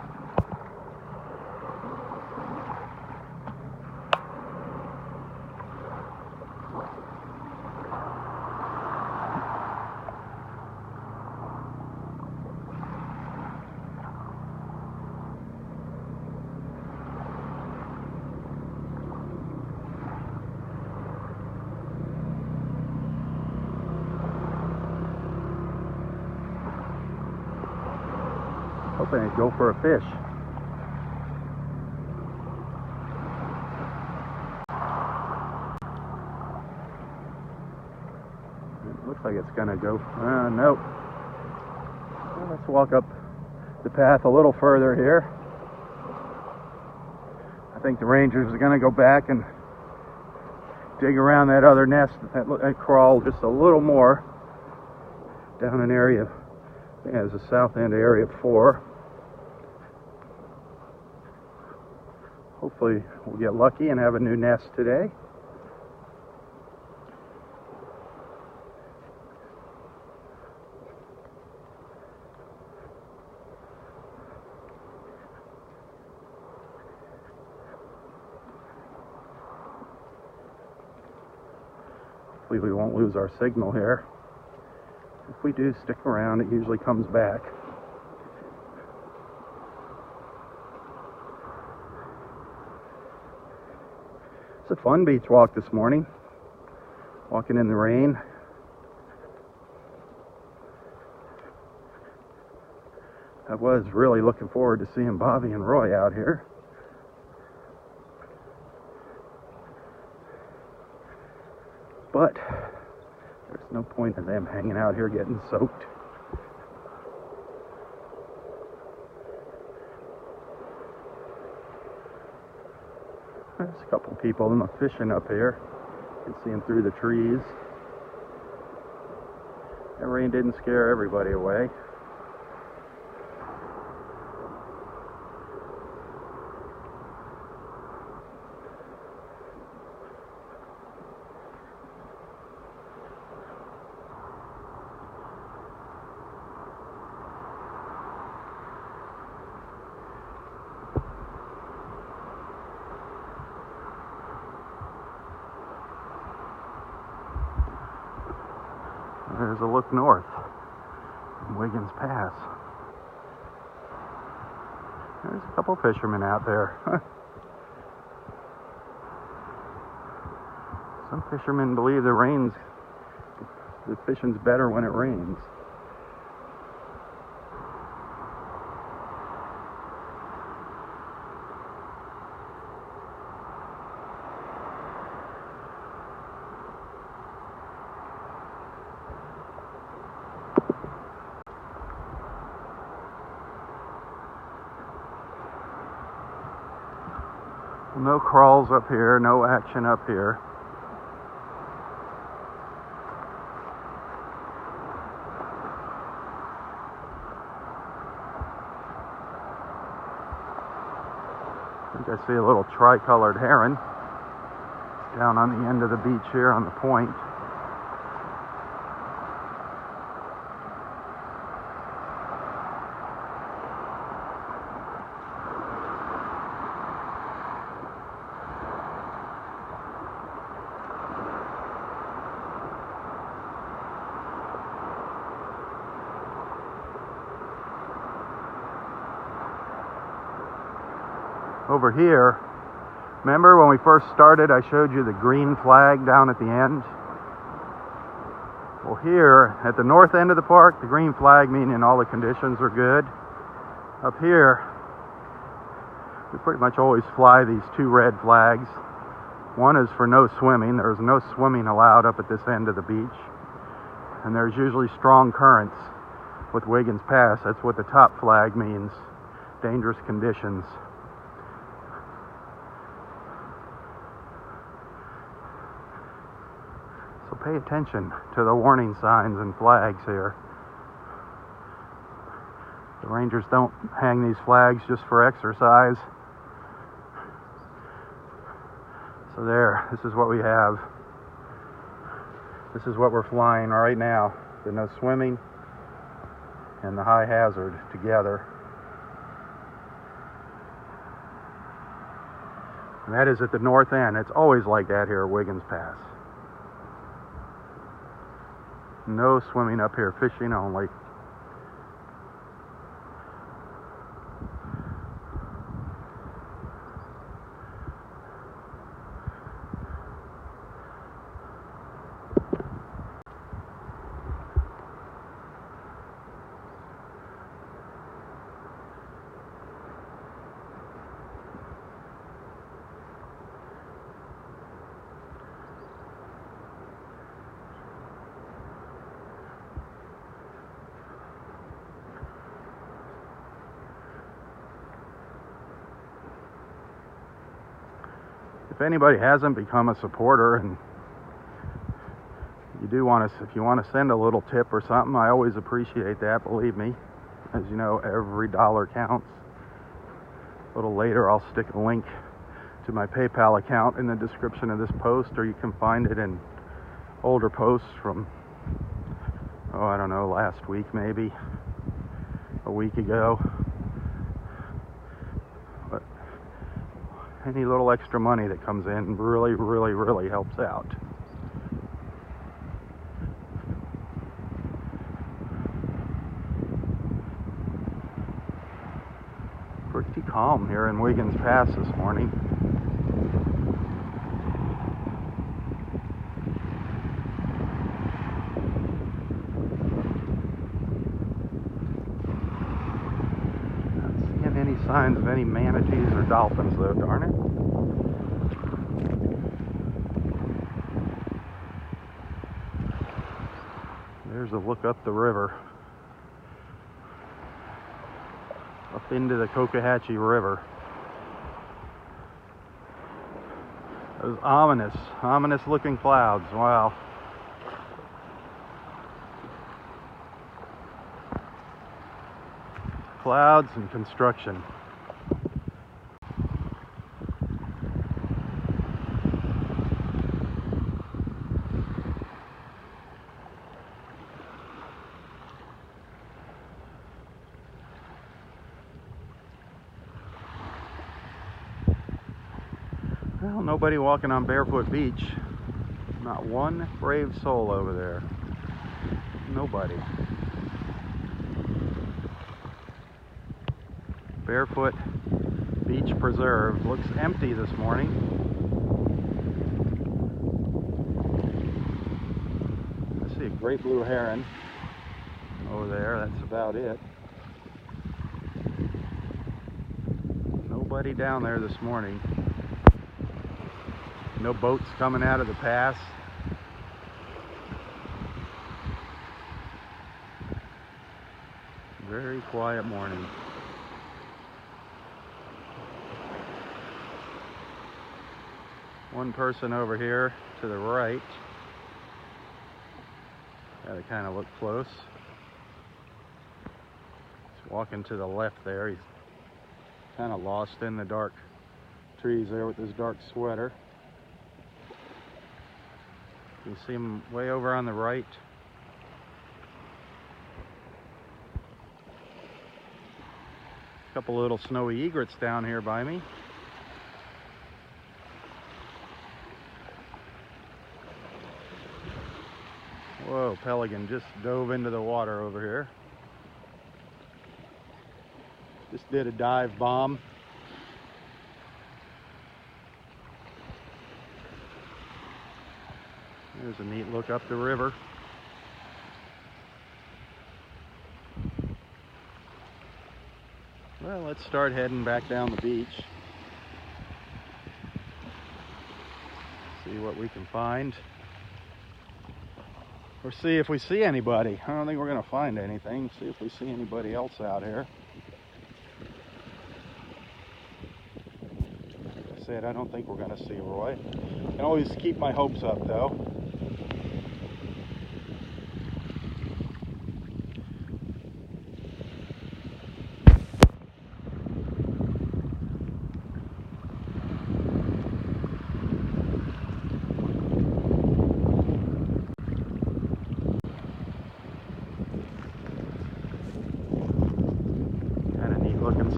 Hoping it'd go for a fish. Looks like it's gonna go, nope. Well, let's walk up the path a little further here. I think the rangers are gonna go back and dig around that other nest and crawl just a little more down an area, I think it's the south end area 4. Hopefully we'll get lucky and have a new nest today. Hopefully we won't lose our signal here. If we do stick around, it usually comes back. It's a fun beach walk this morning. Walking in the rain. I was really looking forward to seeing Bobby and Roy out here. But there's no point in them hanging out here getting soaked. There's a couple people fishing up here. You can see them through the trees. That rain didn't scare everybody away. There's a look north from Wiggins Pass. There's a couple fishermen out there. Some fishermen believe the fishing's better when it rains. No crawls up here, no action up here. I think I see a little tricolored heron down on the end of the beach here on the point. Over here, remember when we first started, I showed you the green flag down at the end? Well, here at the north end of the park, the green flag meaning all the conditions are good. Up here, we pretty much always fly these 2 red flags. One is for no swimming. There's no swimming allowed up at this end of the beach. And there's usually strong currents with Wiggins Pass. That's what the top flag means, dangerous conditions. So pay attention to the warning signs and flags here. The rangers don't hang these flags just for exercise. So there, this is what we have. This is what we're flying right now. The no swimming and the high hazard together. And that is at the north end. It's always like that here at Wiggins Pass. No swimming up here, fishing only. if anybody hasn't become a supporter and you do want to, if you want to send a little tip or something, I always appreciate that, believe me. As you know, every dollar counts. A little later, I'll stick a link to my PayPal account in the description of this post, or you can find it in older posts from, oh, I don't know, last week maybe, a week ago. But any little extra money that comes in really, really, really helps out. Pretty calm here in Wiggins Pass this morning. Not seeing any signs of any manatees or dolphins though, darn it. There's a look up the river. Up into the Cocohatchee River. Those ominous looking clouds. Wow. Clouds and construction. Well, nobody walking on Barefoot Beach. Not one brave soul over there. Nobody. Barefoot Beach Preserve looks empty this morning. I see a great blue heron over there. That's about it. Nobody down there this morning. No boats coming out of the pass. Very quiet morning. One person over here to the right. Gotta kind of look close. He's walking to the left there. He's kind of lost in the dark trees there with his dark sweater. You see him way over on the right. A couple little snowy egrets down here by me. Whoa, pelican just dove into the water over here. Just did a dive bomb. There's a neat look up the river. Well, let's start heading back down the beach. See what we can find. Or see if we see anybody. I don't think we're going to find anything. See if we see anybody else out here. Like I said, I don't think we're going to see Roy. I can always keep my hopes up though.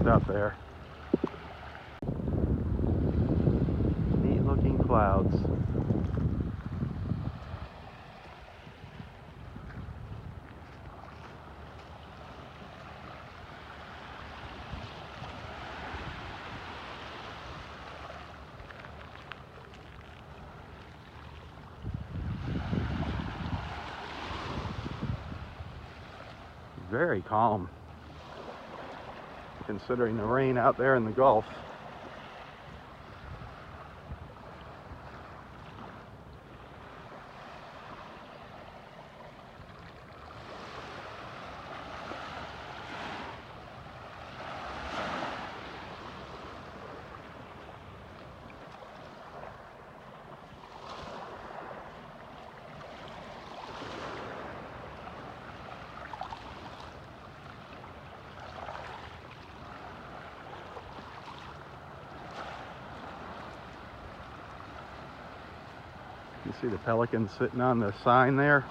Stuff there. Neat looking clouds. Very calm, considering the rain out there in the Gulf. You see the pelican sitting on the sign there?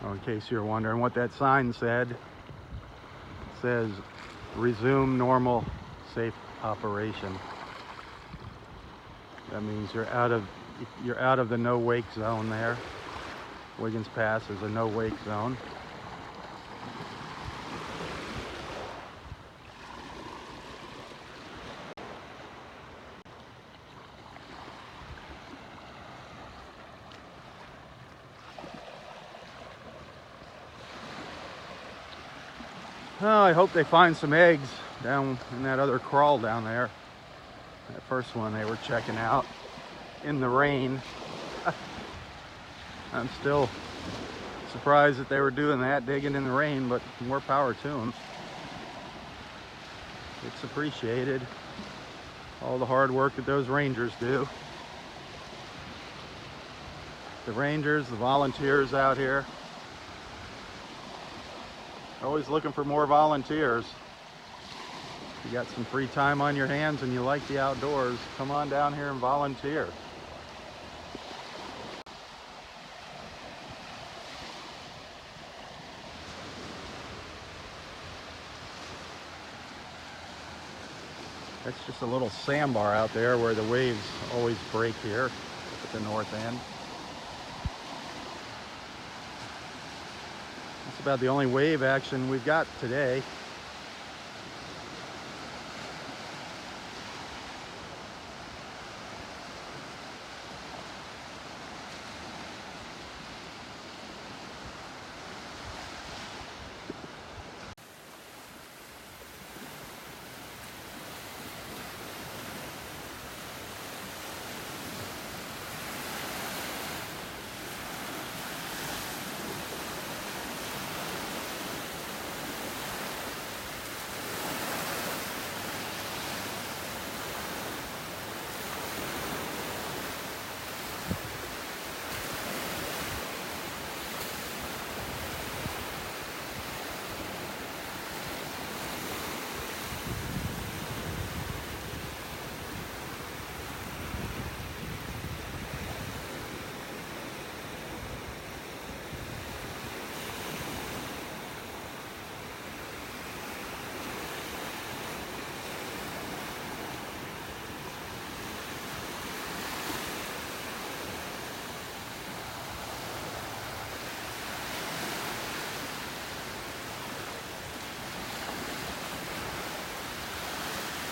Oh, in case you're wondering what that sign said, it says resume normal safe operation. That means you're out of the no wake zone there. Wiggins Pass is a no wake zone. Well, I hope they find some eggs down in that other crawl down there. That first one they were checking out in the rain. I'm still surprised that they were doing that, digging in the rain, but more power to them. It's appreciated, all the hard work that those rangers do. The rangers, the volunteers out here. Always looking for more volunteers. If you got some free time on your hands and you like the outdoors, come on down here and volunteer. That's just a little sandbar out there where the waves always break here at the north end. That's about the only wave action we've got today.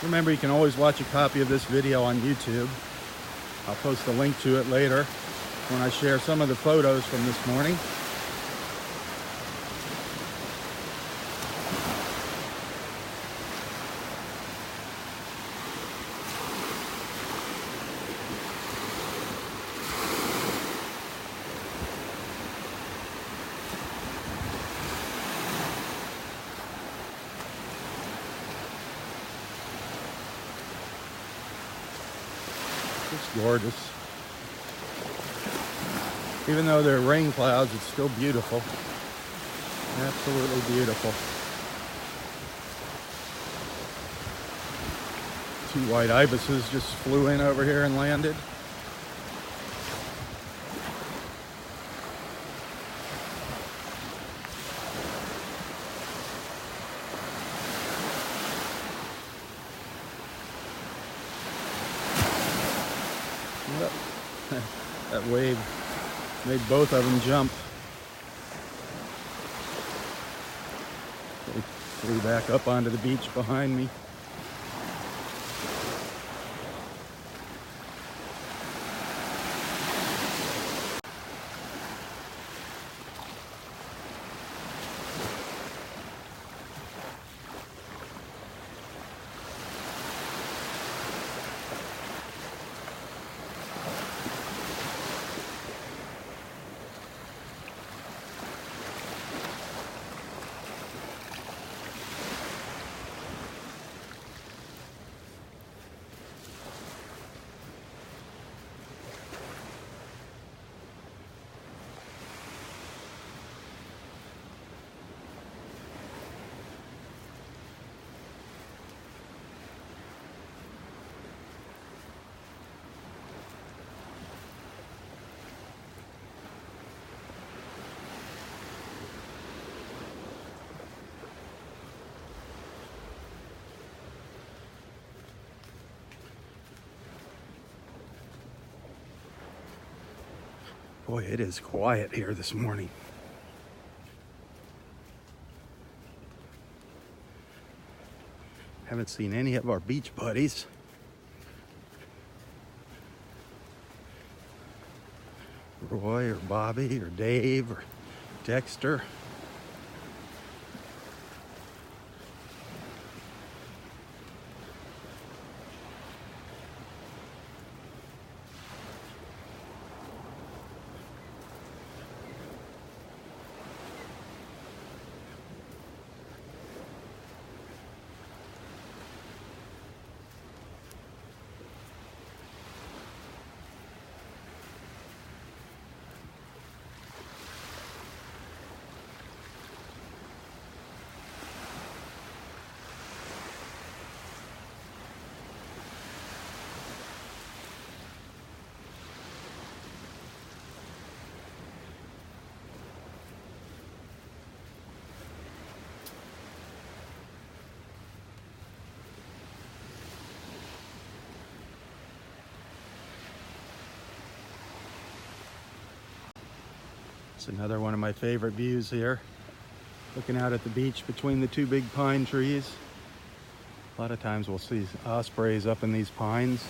Remember, you can always watch a copy of this video on YouTube. I'll post a link to it later when I share some of the photos from this morning. It's gorgeous. Even though they're rain clouds, it's still beautiful. Absolutely beautiful. Two white ibises just flew in over here and landed. That wave made both of them jump. They flew back up onto the beach behind me. Boy, it is quiet here this morning. Haven't seen any of our beach buddies. Roy or Bobby or Dave or Dexter. It's another one of my favorite views here. Looking out at the beach between the two big pine trees. A lot of times we'll see ospreys up in these pines.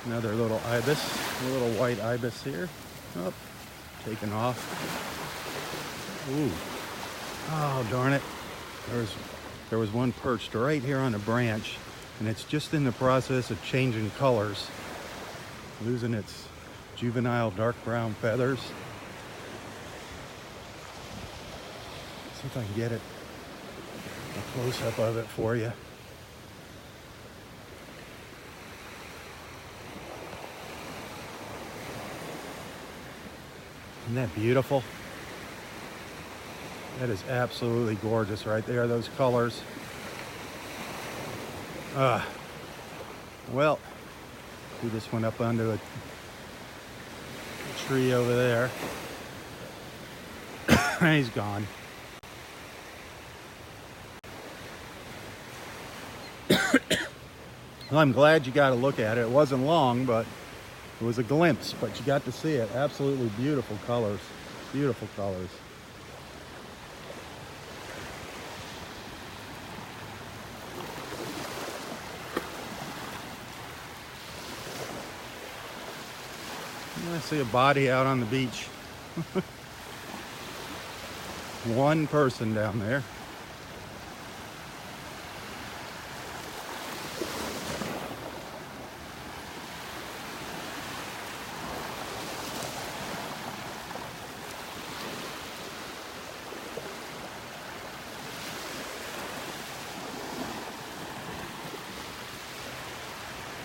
Another little ibis, a little white ibis here. Oh, taken off. Ooh. Oh, darn it. There was one perched right here on a branch, and it's just in the process of changing colors, losing its juvenile dark brown feathers. See if I can get it a close-up of it for you. Isn't that beautiful? That is absolutely gorgeous right there, those colors. Well, we just went up onto a tree over there. He's gone. Well, I'm glad you got a look at it. It wasn't long, but it was a glimpse, but you got to see it. Absolutely beautiful colors. Beautiful colors. I see a body out on the beach. One person down there.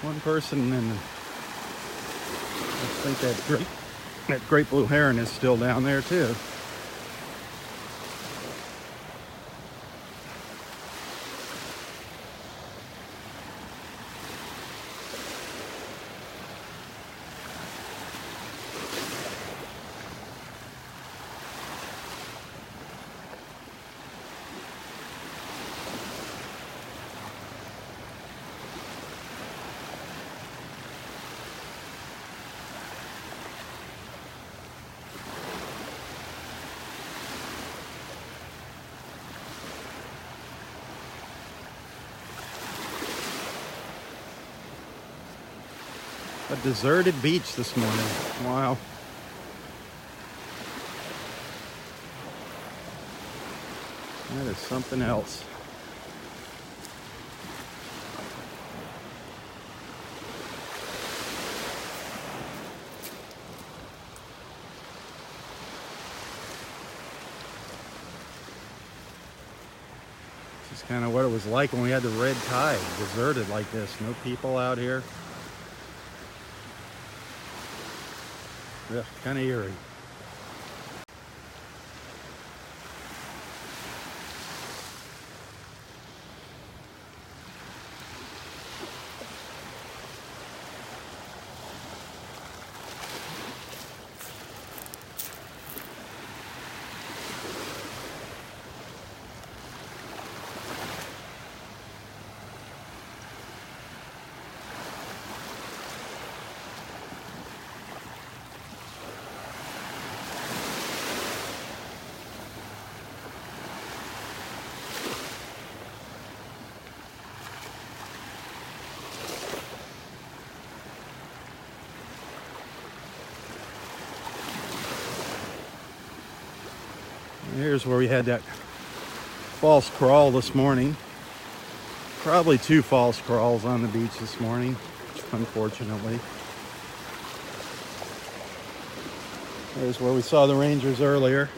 One person, and I think that great blue heron is still down there too. A deserted beach this morning. Wow. That is something else. This is kind of what it was like when we had the red tide. Deserted like this. No people out here. Yeah, kind of eerie. Here's where we had that false crawl this morning. Probably 2 false crawls on the beach this morning, unfortunately. There's where we saw the rangers earlier.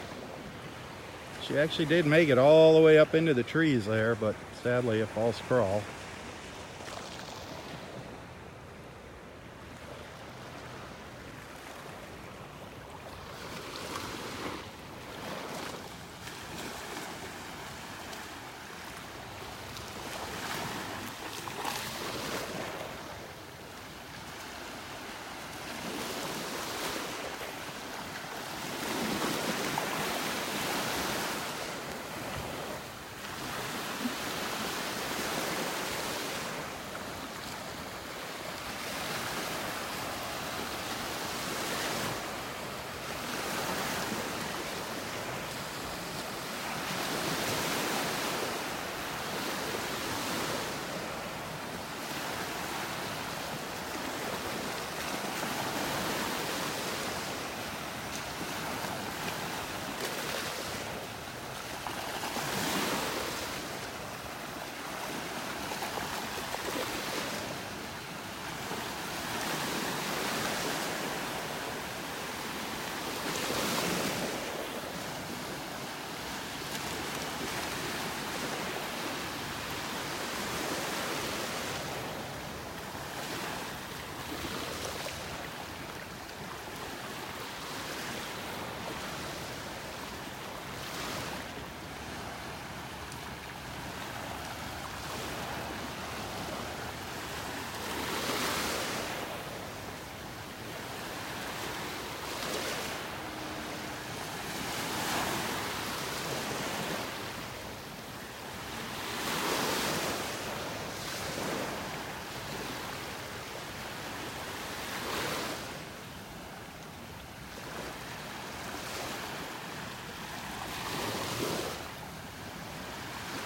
She actually did make it all the way up into the trees there, but sadly a false crawl.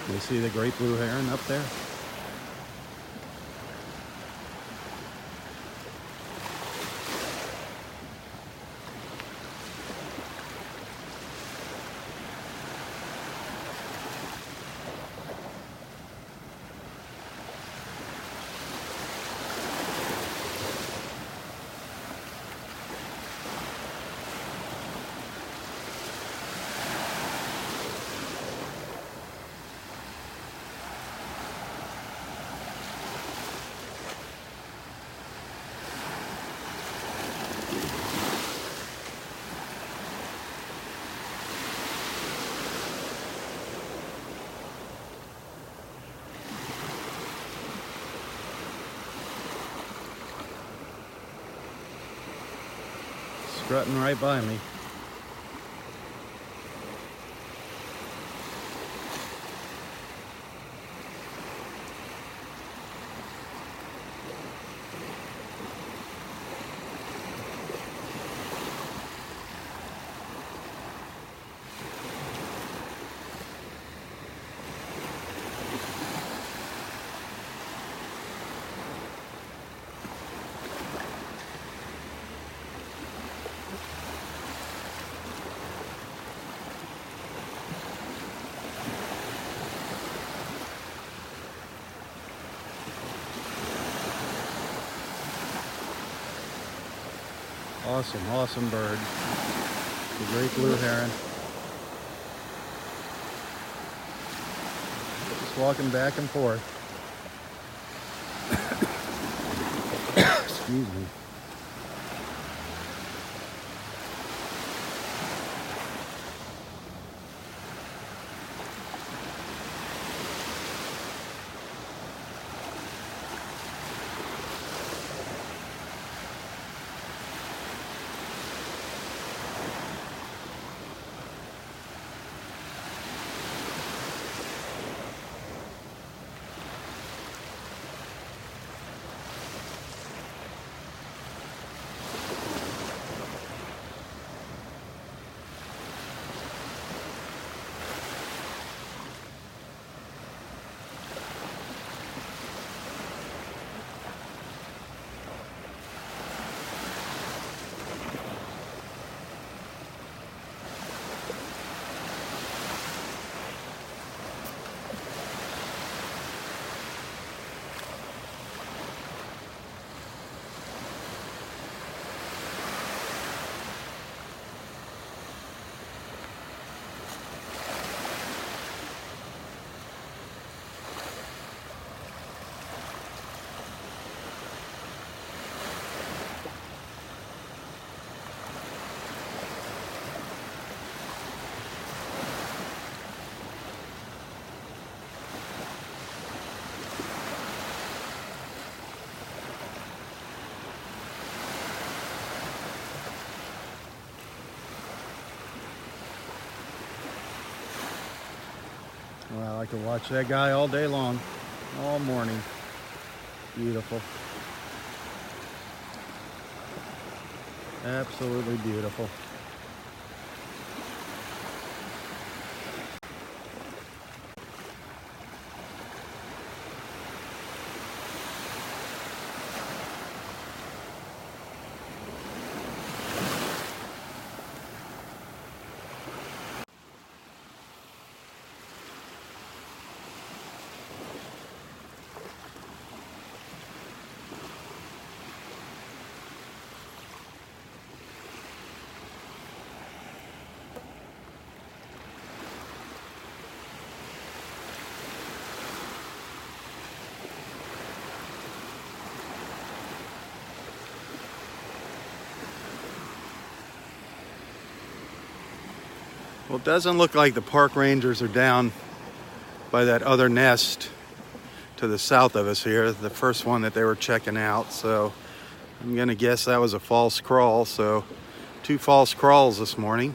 You see the great blue heron up there? strutting right by me. Awesome, awesome bird. The great blue heron. Just walking back and forth. Excuse me. Well, I could watch that guy all day long, all morning. Beautiful. Absolutely beautiful. Well, it doesn't look like the park rangers are down by that other nest to the south of us here, the first one that they were checking out. So I'm gonna guess that was a false crawl. So 2 false crawls this morning.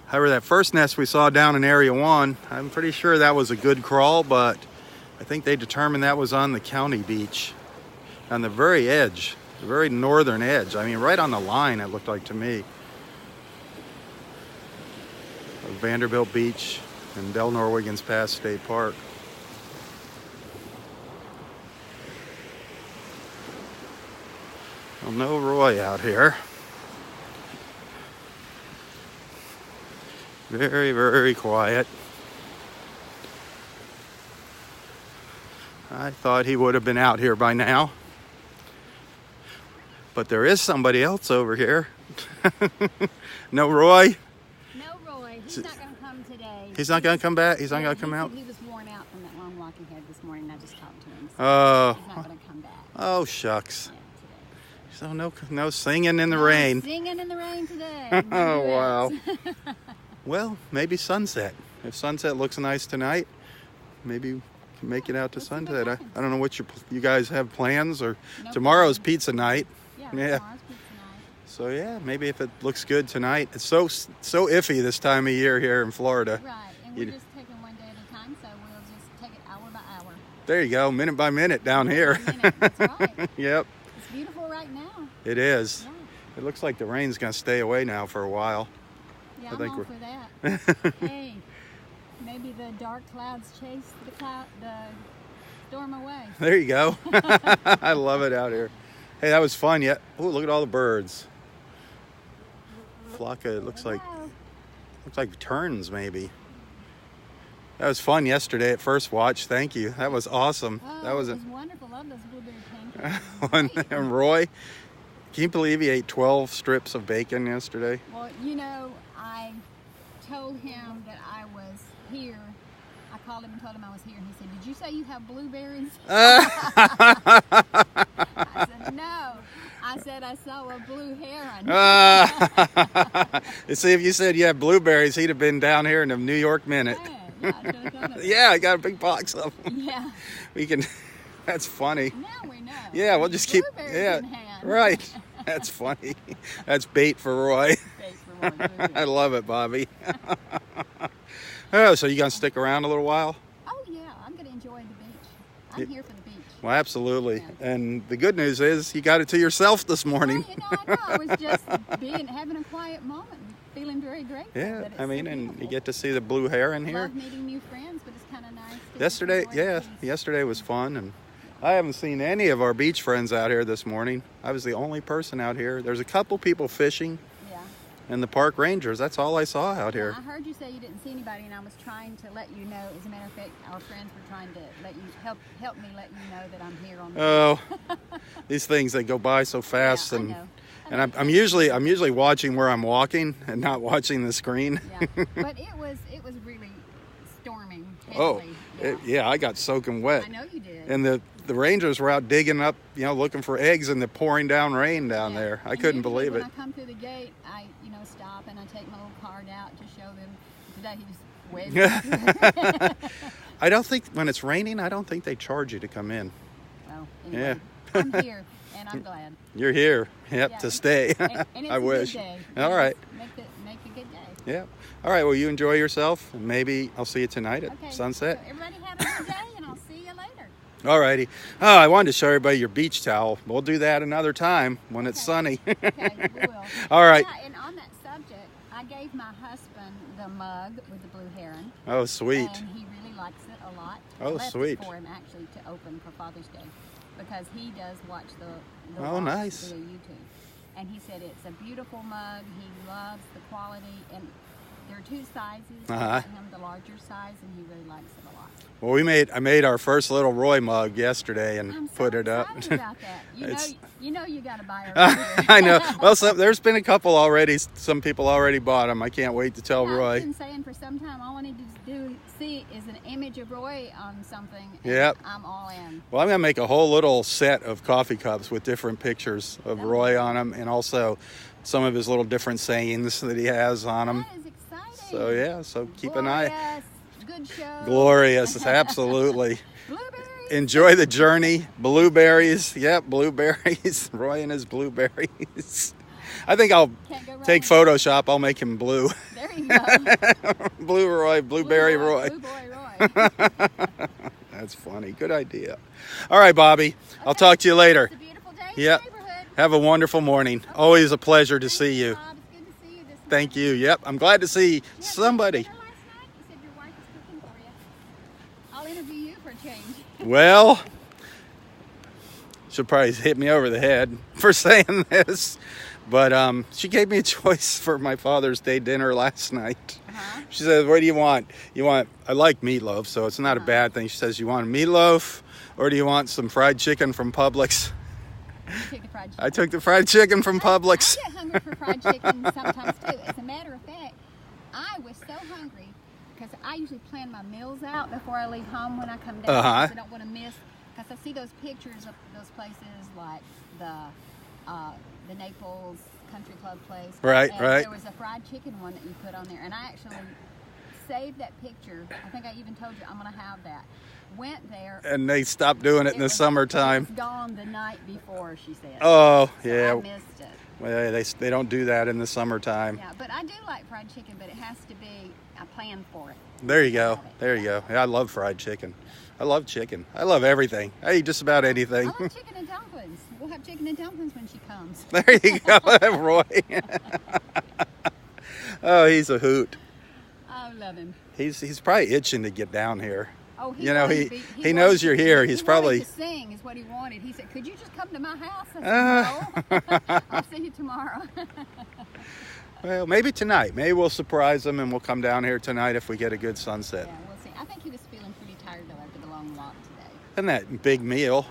However, that first nest we saw down in Area 1, I'm pretty sure that was a good crawl, but I think they determined that was on the county beach, on the very edge, the very northern edge. I mean, right on the line, it looked like to me, of Vanderbilt Beach and Del Norwiggins Pass State Park. Well, no Roy out here. Very, very quiet. I thought he would have been out here by now. But there is somebody else over here. No Roy? No Roy. He's not going to come today. He's not going to come back? He's not going to come out? He was worn out from that long walk he had this morning. I just talked to him. So he's not going to come back. Oh, shucks. Yeah, So no singing in the rain. Singing in the rain today. Oh, wow. Well, maybe sunset. If sunset looks nice tonight, maybe we can make it out to sunset. I don't know what you guys have plans, or No tomorrow's plans. pizza night. Yeah, Yeah. tomorrow's pizza night. So yeah, maybe if it looks good tonight. It's so iffy this time of year here in Florida. Right, and we're just taking one day at a time, so we'll just take it hour by hour. There you go, minute by minute down here. That's right. Yep. It's beautiful right now. It is. Yeah. It looks like the rain's going to stay away now for a while. Yeah, I I'm think all we're- for that. Hey, maybe the dark clouds chase the storm away. There you go. I love it out here. Hey, that was fun. Yeah. Oh, look at all the birds. Flock of, looks like terns maybe. That was fun yesterday at first watch. Thank you. That was awesome. Oh, that was it was wonderful. Love those blueberry pancakes. And Roy, can you believe he ate 12 strips of bacon yesterday? Well, I told him that I was here. I called him and told him I was here, and he said, "Did you say you have blueberries?" I said, "No." I said, "I saw a blue heron." See, if you said you have blueberries, he'd have been down here in a New York minute. Yeah, I should have done it. Yeah, I got a big box of them. Yeah. We can. That's funny. Now we know. Yeah, we'll just keep. Blueberries Yeah, in hand. right. That's funny. That's bait for Roy. Bait for Roy, blueberries. I love it, Bobby. Oh, so you gonna stick around a little while? Oh yeah, I'm gonna enjoy the beach. I'm here for the beach. Well, absolutely. Yeah. And the good news is you got it to yourself this morning. Well, I know. I was just having a quiet moment, feeling very grateful. Yeah, that it's I mean, so and you beautiful. get to see the blue heron here. Love meeting new friends, but it's kind of nice. To Yesterday, enjoy the yeah, peace. yesterday was fun, and I haven't seen any of our beach friends out here this morning. I was the only person out here. There's a couple people fishing, Yeah. and the park rangers. That's all I saw out here. I heard you say you didn't see anybody, and I was trying to let you know. As a matter of fact, our friends were trying to let you help me let you know that I'm here on the Oh, these things, they go by so fast, Yeah, I and know. and I'm usually watching where I'm walking and not watching the screen. Yeah, but it was really storming Oh, heavily. yeah, I got soaking wet. I know you did. And the rangers were out digging up, looking for eggs in the pouring down rain down Yeah. there. I And couldn't usually believe it. When I come through the gate, I stop and I take my little card out to show them. Today he was waving. I don't think when it's raining, I don't think they charge you to come in. Well, anyway, I'm here and I'm glad. You're here, yep, Yeah. to stay. And it's I a wish. Good day. All right. Make a good day. Yeah. All right. Well, you enjoy yourself, and maybe I'll see you tonight at Okay. sunset. So everybody have a good day, and I'll see you later. All righty. Oh, I wanted to show everybody your beach towel. We'll do that another time when it's sunny. Okay, we will. All right. Yeah, and on that subject, I gave my husband the mug with the blue heron. Oh, sweet. And he really likes it a lot. Oh, I left sweet. It for him actually to open for Father's Day because he does watch the Oh, vlogs nice. via YouTube. And he said it's a beautiful mug. He loves the quality, and there are two sizes. I Uh-huh. got him the larger size, and he really likes it a lot. Well, I made our first little Roy mug yesterday and I'm so put it up. excited about that. It's- You know you got to buy it. Right here. I know. Well, there's been a couple already. Some people already bought them. I can't wait to tell I've Roy. been saying for some time all I need to see is an image of Roy on something. And Yep. I'm all in. Well, I'm going to make a whole little set of coffee cups with different pictures of Roy on them, and also some of his little different sayings that he has on them. That is exciting. So, yeah, so keep an eye. Glorious. Good show. Glorious, absolutely. Blueberries. Enjoy the journey. Blueberries. Yep, blueberries. Roy and his blueberries. I think I'll Can't go wrong take with Photoshop. I'll make him blue. There you go. Blue Roy, blueberry Blue Roy. Blue boy Roy. That's funny. Good idea. All right, Bobby. I'll Okay. talk to you later. It's a beautiful day in Yep. the neighborhood. Have a wonderful morning. Always a pleasure to see you. Bob, it's good to see you this Thank morning. you. Yep. I'm glad to see Yeah, somebody. dinner last night? You said your wife is cooking for you. I'll interview you for a change. Well, she'll probably hit me over the head for saying this, but she gave me a choice for my Father's Day dinner last night. Uh-huh. She says, "What do you want? I like meatloaf, so it's not a bad thing." She says, "You want a meatloaf, or do you want some fried chicken from Publix?" You took the fried chicken. I took the fried chicken from Publix. I get hungry for fried chicken sometimes too. As a matter of fact, I was so hungry because I usually plan my meals out before I leave home when I come down. Uh-huh. Because I don't want to miss. Because I see those pictures of those places like the Naples Country Club place. Right, and right. There was a fried chicken one that you put on there, and I actually saved that picture. I think I even told you I'm going to have that. Went there. And they stopped doing it in the was- summertime. It was gone the night before, she said. Oh, So yeah. I missed it. Well, they don't do that in the summertime. Yeah, but I do like fried chicken, but it has to be, I plan for it. There you go. There you go. Yeah, I love fried chicken. I love chicken. I love everything. I eat just about anything. I love chicken and dumplings. We'll have chicken and dumplings when she comes. There you go, Roy. Oh, he's a hoot. I love him. He's probably itching to get down here. Oh, he knows you're here. He's probably wanted to sing is what he wanted. He said, "Could you just come to my house?" I said, "No, I'll see you tomorrow." Well, maybe tonight. Maybe we'll surprise him and we'll come down here tonight if we get a good sunset. Yeah, we'll see. I think he was feeling pretty tired though after the long walk today. And that big meal.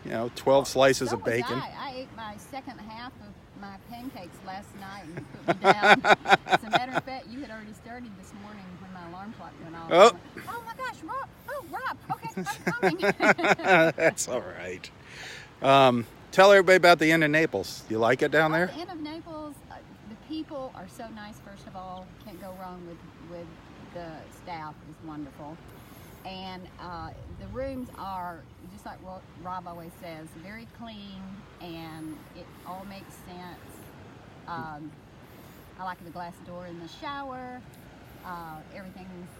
Yeah. 12 slices So of bacon. I ate my second half of my pancakes last night and you put me down. As a matter of fact, you had already started this morning when my alarm clock went off. Oh. Oh my gosh, Rob! Oh, Rob! Okay, I'm coming. That's all right. Tell everybody about the Inn of Naples. You like it down there? The Inn of Naples, the people are so nice, first of all. Can't go wrong with the staff. Is wonderful. And the rooms are, just like Rob always says, very clean and it all makes sense. I like the glass door in the shower. Everything's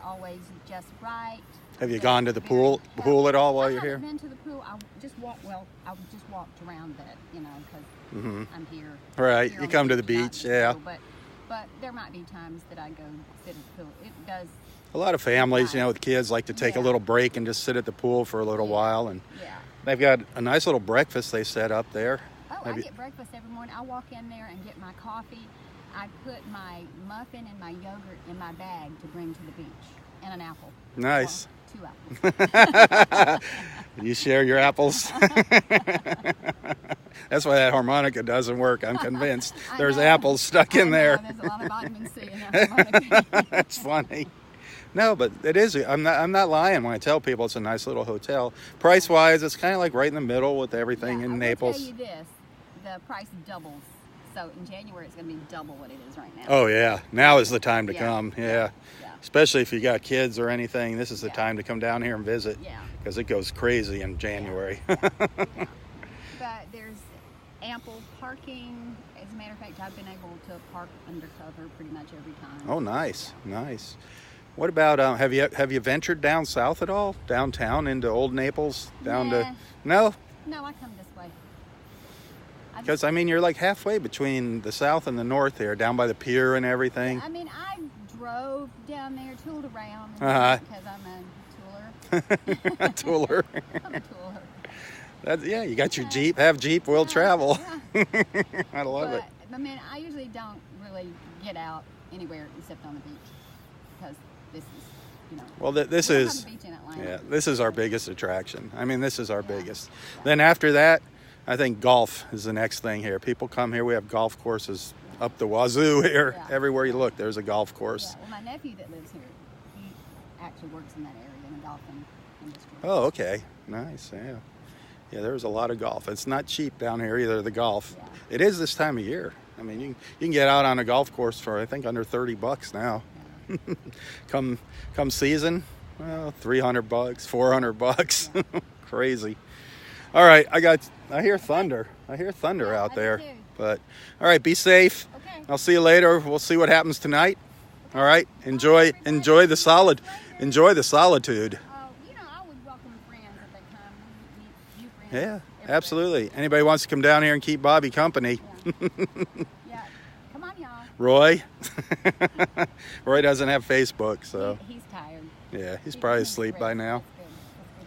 always just right. Have you gone to the pool at all while you're here? I haven't been to the pool. I just walked around it, because I'm here. Right, here you on come to the not beach, in yeah. pool, but there might be times that I go sit at the pool. It does. A lot of families, with kids like to take a little break and just sit at the pool for a little while. And they've got a nice little breakfast they set up there. Oh, I get breakfast every morning. I walk in there and get my coffee. I put my muffin and my yogurt in my bag to bring to the beach, and an apple. Nice. Well, 2 apples. You share your apples? That's why that harmonica doesn't work, I'm convinced. There's apples stuck in there. There's a lot of vitamin C in that harmonica. That's funny. No, but it is. I'm not lying when I tell people it's a nice little hotel. Price-wise, it's kind of like right in the middle with everything in Naples. I will tell you this, the price doubles. So in January, it's going to be double what it is right now. Oh, yeah. Now is the time to come. Yeah. Yeah. Especially if you got kids or anything. This is the time to come down here and visit. Yeah. Because it goes crazy in January. Yeah. But there's ample parking. As a matter of fact, I've been able to park undercover pretty much every time. Oh, nice. Nice. What about, have you ventured down south at all? Downtown into Old Naples? No? No, I come this way. Because, you're like halfway between the south and the north here, down by the pier and everything. I drove down there, tooled around, because I'm a tooler. A tooler. I'm a tooler. You got your Jeep. Have Jeep, we'll travel. Yeah. I love it. I usually don't really get out anywhere except on the beach, because this is, Well, this we don't is, have a beach in Atlanta. this is our biggest attraction. This is our biggest. Then after that, I think golf is the next thing here. People come here. We have golf courses up the wazoo here. Yeah. Everywhere you look, there's a golf course. Yeah. Well, my nephew that lives here, he actually works in that area in the golfing industry. Oh, okay. Nice, yeah. Yeah, there's a lot of golf. It's not cheap down here either, the golf. Yeah. It is this time of year. You can get out on a golf course for, I think, under $30 now. Yeah. Come season, well, $300, $400. Yeah. Crazy. All right, I hear thunder. I hear thunder out there. do too. But all right, be safe. Okay. I'll see you later. We'll see what happens tonight. All right. Enjoy the solitude. I would welcome friends if they come. Meet new friends. Yeah, everywhere. absolutely. Anybody wants to come down here and keep Bobby company? Yeah. Come on, y'all. Roy? Roy doesn't have Facebook, so He's tired. yeah, he's probably asleep by now. That's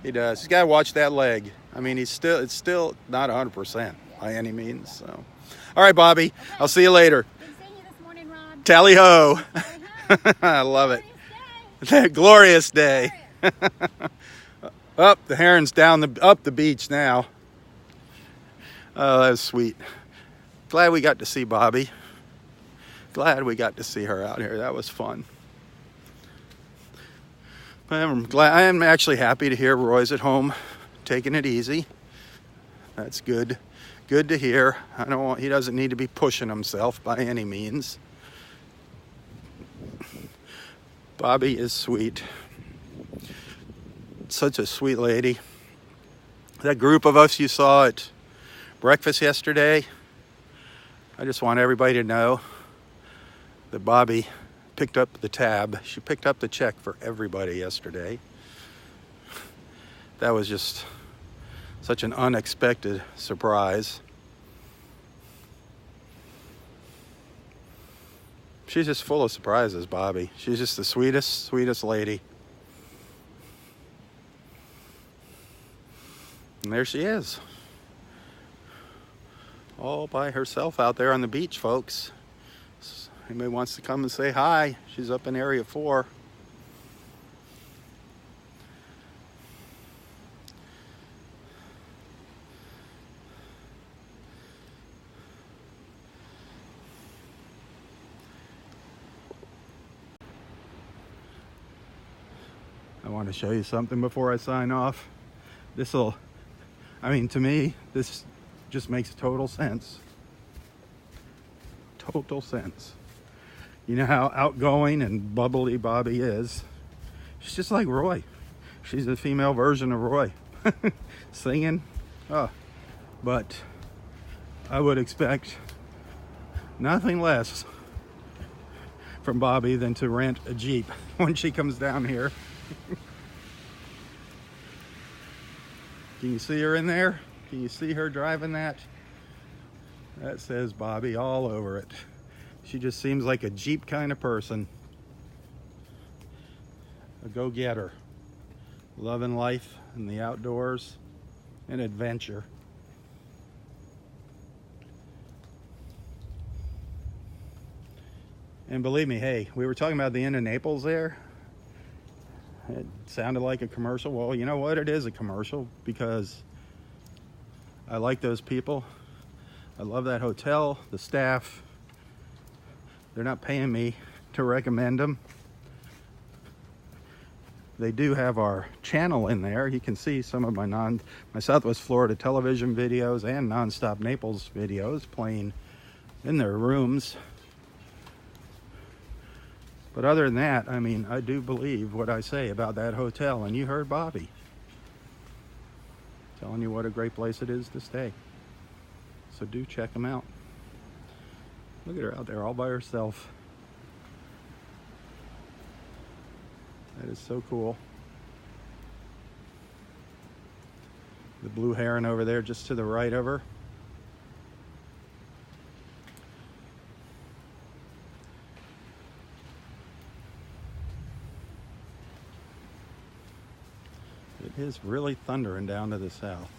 good. He does. He's got to watch that leg. It's still not 100% by any means. So, all right, Bobby. Okay. I'll see you later. Good seeing you this morning, Rob. Tally ho! Say hi. I love it. Glorious day. Glorious day. Up the Herons up the beach now. Oh, that was sweet. Glad we got to see Bobby. Glad we got to see her out here. That was fun. I am actually happy to hear Roy's at home, taking it easy. That's good. Good to hear. He doesn't need to be pushing himself by any means. Bobby is sweet. Such a sweet lady. That group of us you saw at breakfast yesterday, I just want everybody to know that Bobby picked up the tab. She picked up the check for everybody yesterday. That was just such an unexpected surprise. She's just full of surprises, Bobby. She's just the sweetest, sweetest lady. And there she is. All by herself out there on the beach, folks. Anybody wants to come and say hi, she's up in Area 4. I want to show you something before I sign off. To me, this just makes total sense. Total sense. You know how outgoing and bubbly Bobby is. She's just like Roy. She's a female version of Roy. Singing. But I would expect nothing less from Bobby than to rent a Jeep when she comes down here. Can you see her in there? Can you see her driving that? That says Bobby all over it. She just seems like a Jeep kind of person. A go-getter. Loving life and the outdoors and adventure. And believe me, hey, we were talking about the end of Naples there. It sounded like a commercial. Well, you know what? It is a commercial because I like those people. I love that hotel, the staff. They're not paying me to recommend them. They do have our channel in there. You can see some of my Southwest Florida television videos and Nonstop Naples videos playing in their rooms. But other than that, I do believe what I say about that hotel. And you heard Bobby telling you what a great place it is to stay. So do check them out. Look at her out there all by herself. That is so cool. The blue heron over there just to the right of her. It is really thundering down to the south.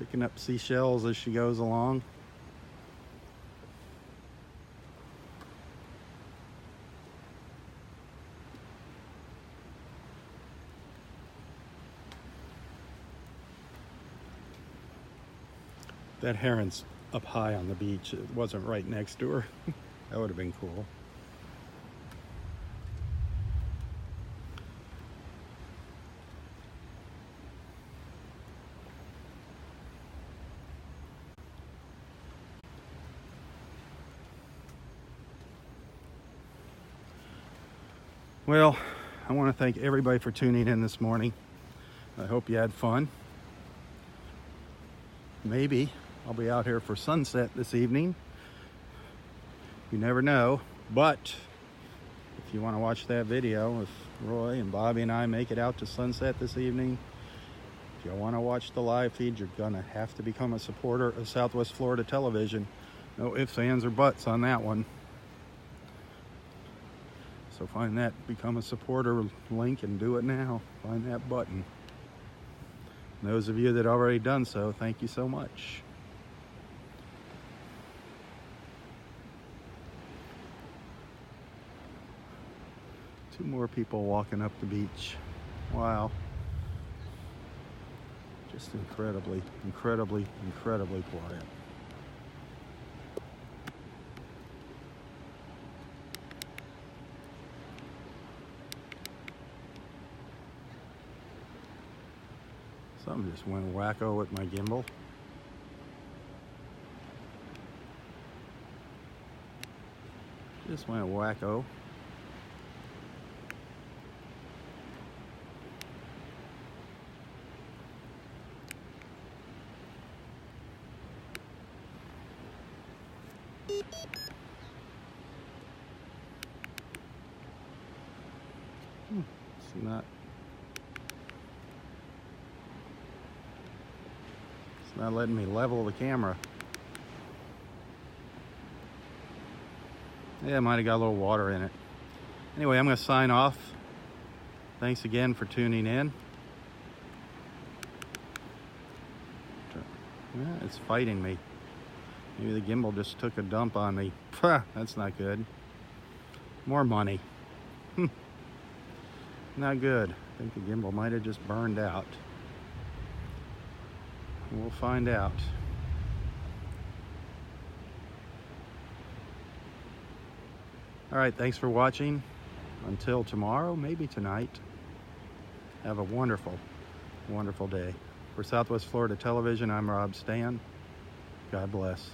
Picking up seashells as she goes along. That heron's up high on the beach. It wasn't right next to her. That would have been cool. Well, I want to thank everybody for tuning in this morning. I hope you had fun. Maybe I'll be out here for sunset this evening. You never know. But if you want to watch that video, if Roy and Bobby and I make it out to sunset this evening, if you want to watch the live feed, you're going to have to become a supporter of Southwest Florida Television. No ifs, ands, or buts on that one. So find that Become a Supporter link and do it now. Find that button. And those of you that already done so, thank you so much. Two more people walking up the beach. Wow. Just incredibly, incredibly, incredibly quiet. Something just went wacko with my gimbal. Just went wacko. It's not letting me level the camera. Yeah, it might have got a little water in it. Anyway, I'm going to sign off. Thanks again for tuning in. Yeah, it's fighting me. Maybe the gimbal just took a dump on me. That's not good. More money. Not good. I think the gimbal might have just burned out. We'll find out. All right, thanks for watching. Until tomorrow, maybe tonight. Have a wonderful, wonderful day. For Southwest Florida Television, I'm Robb Stan. God bless.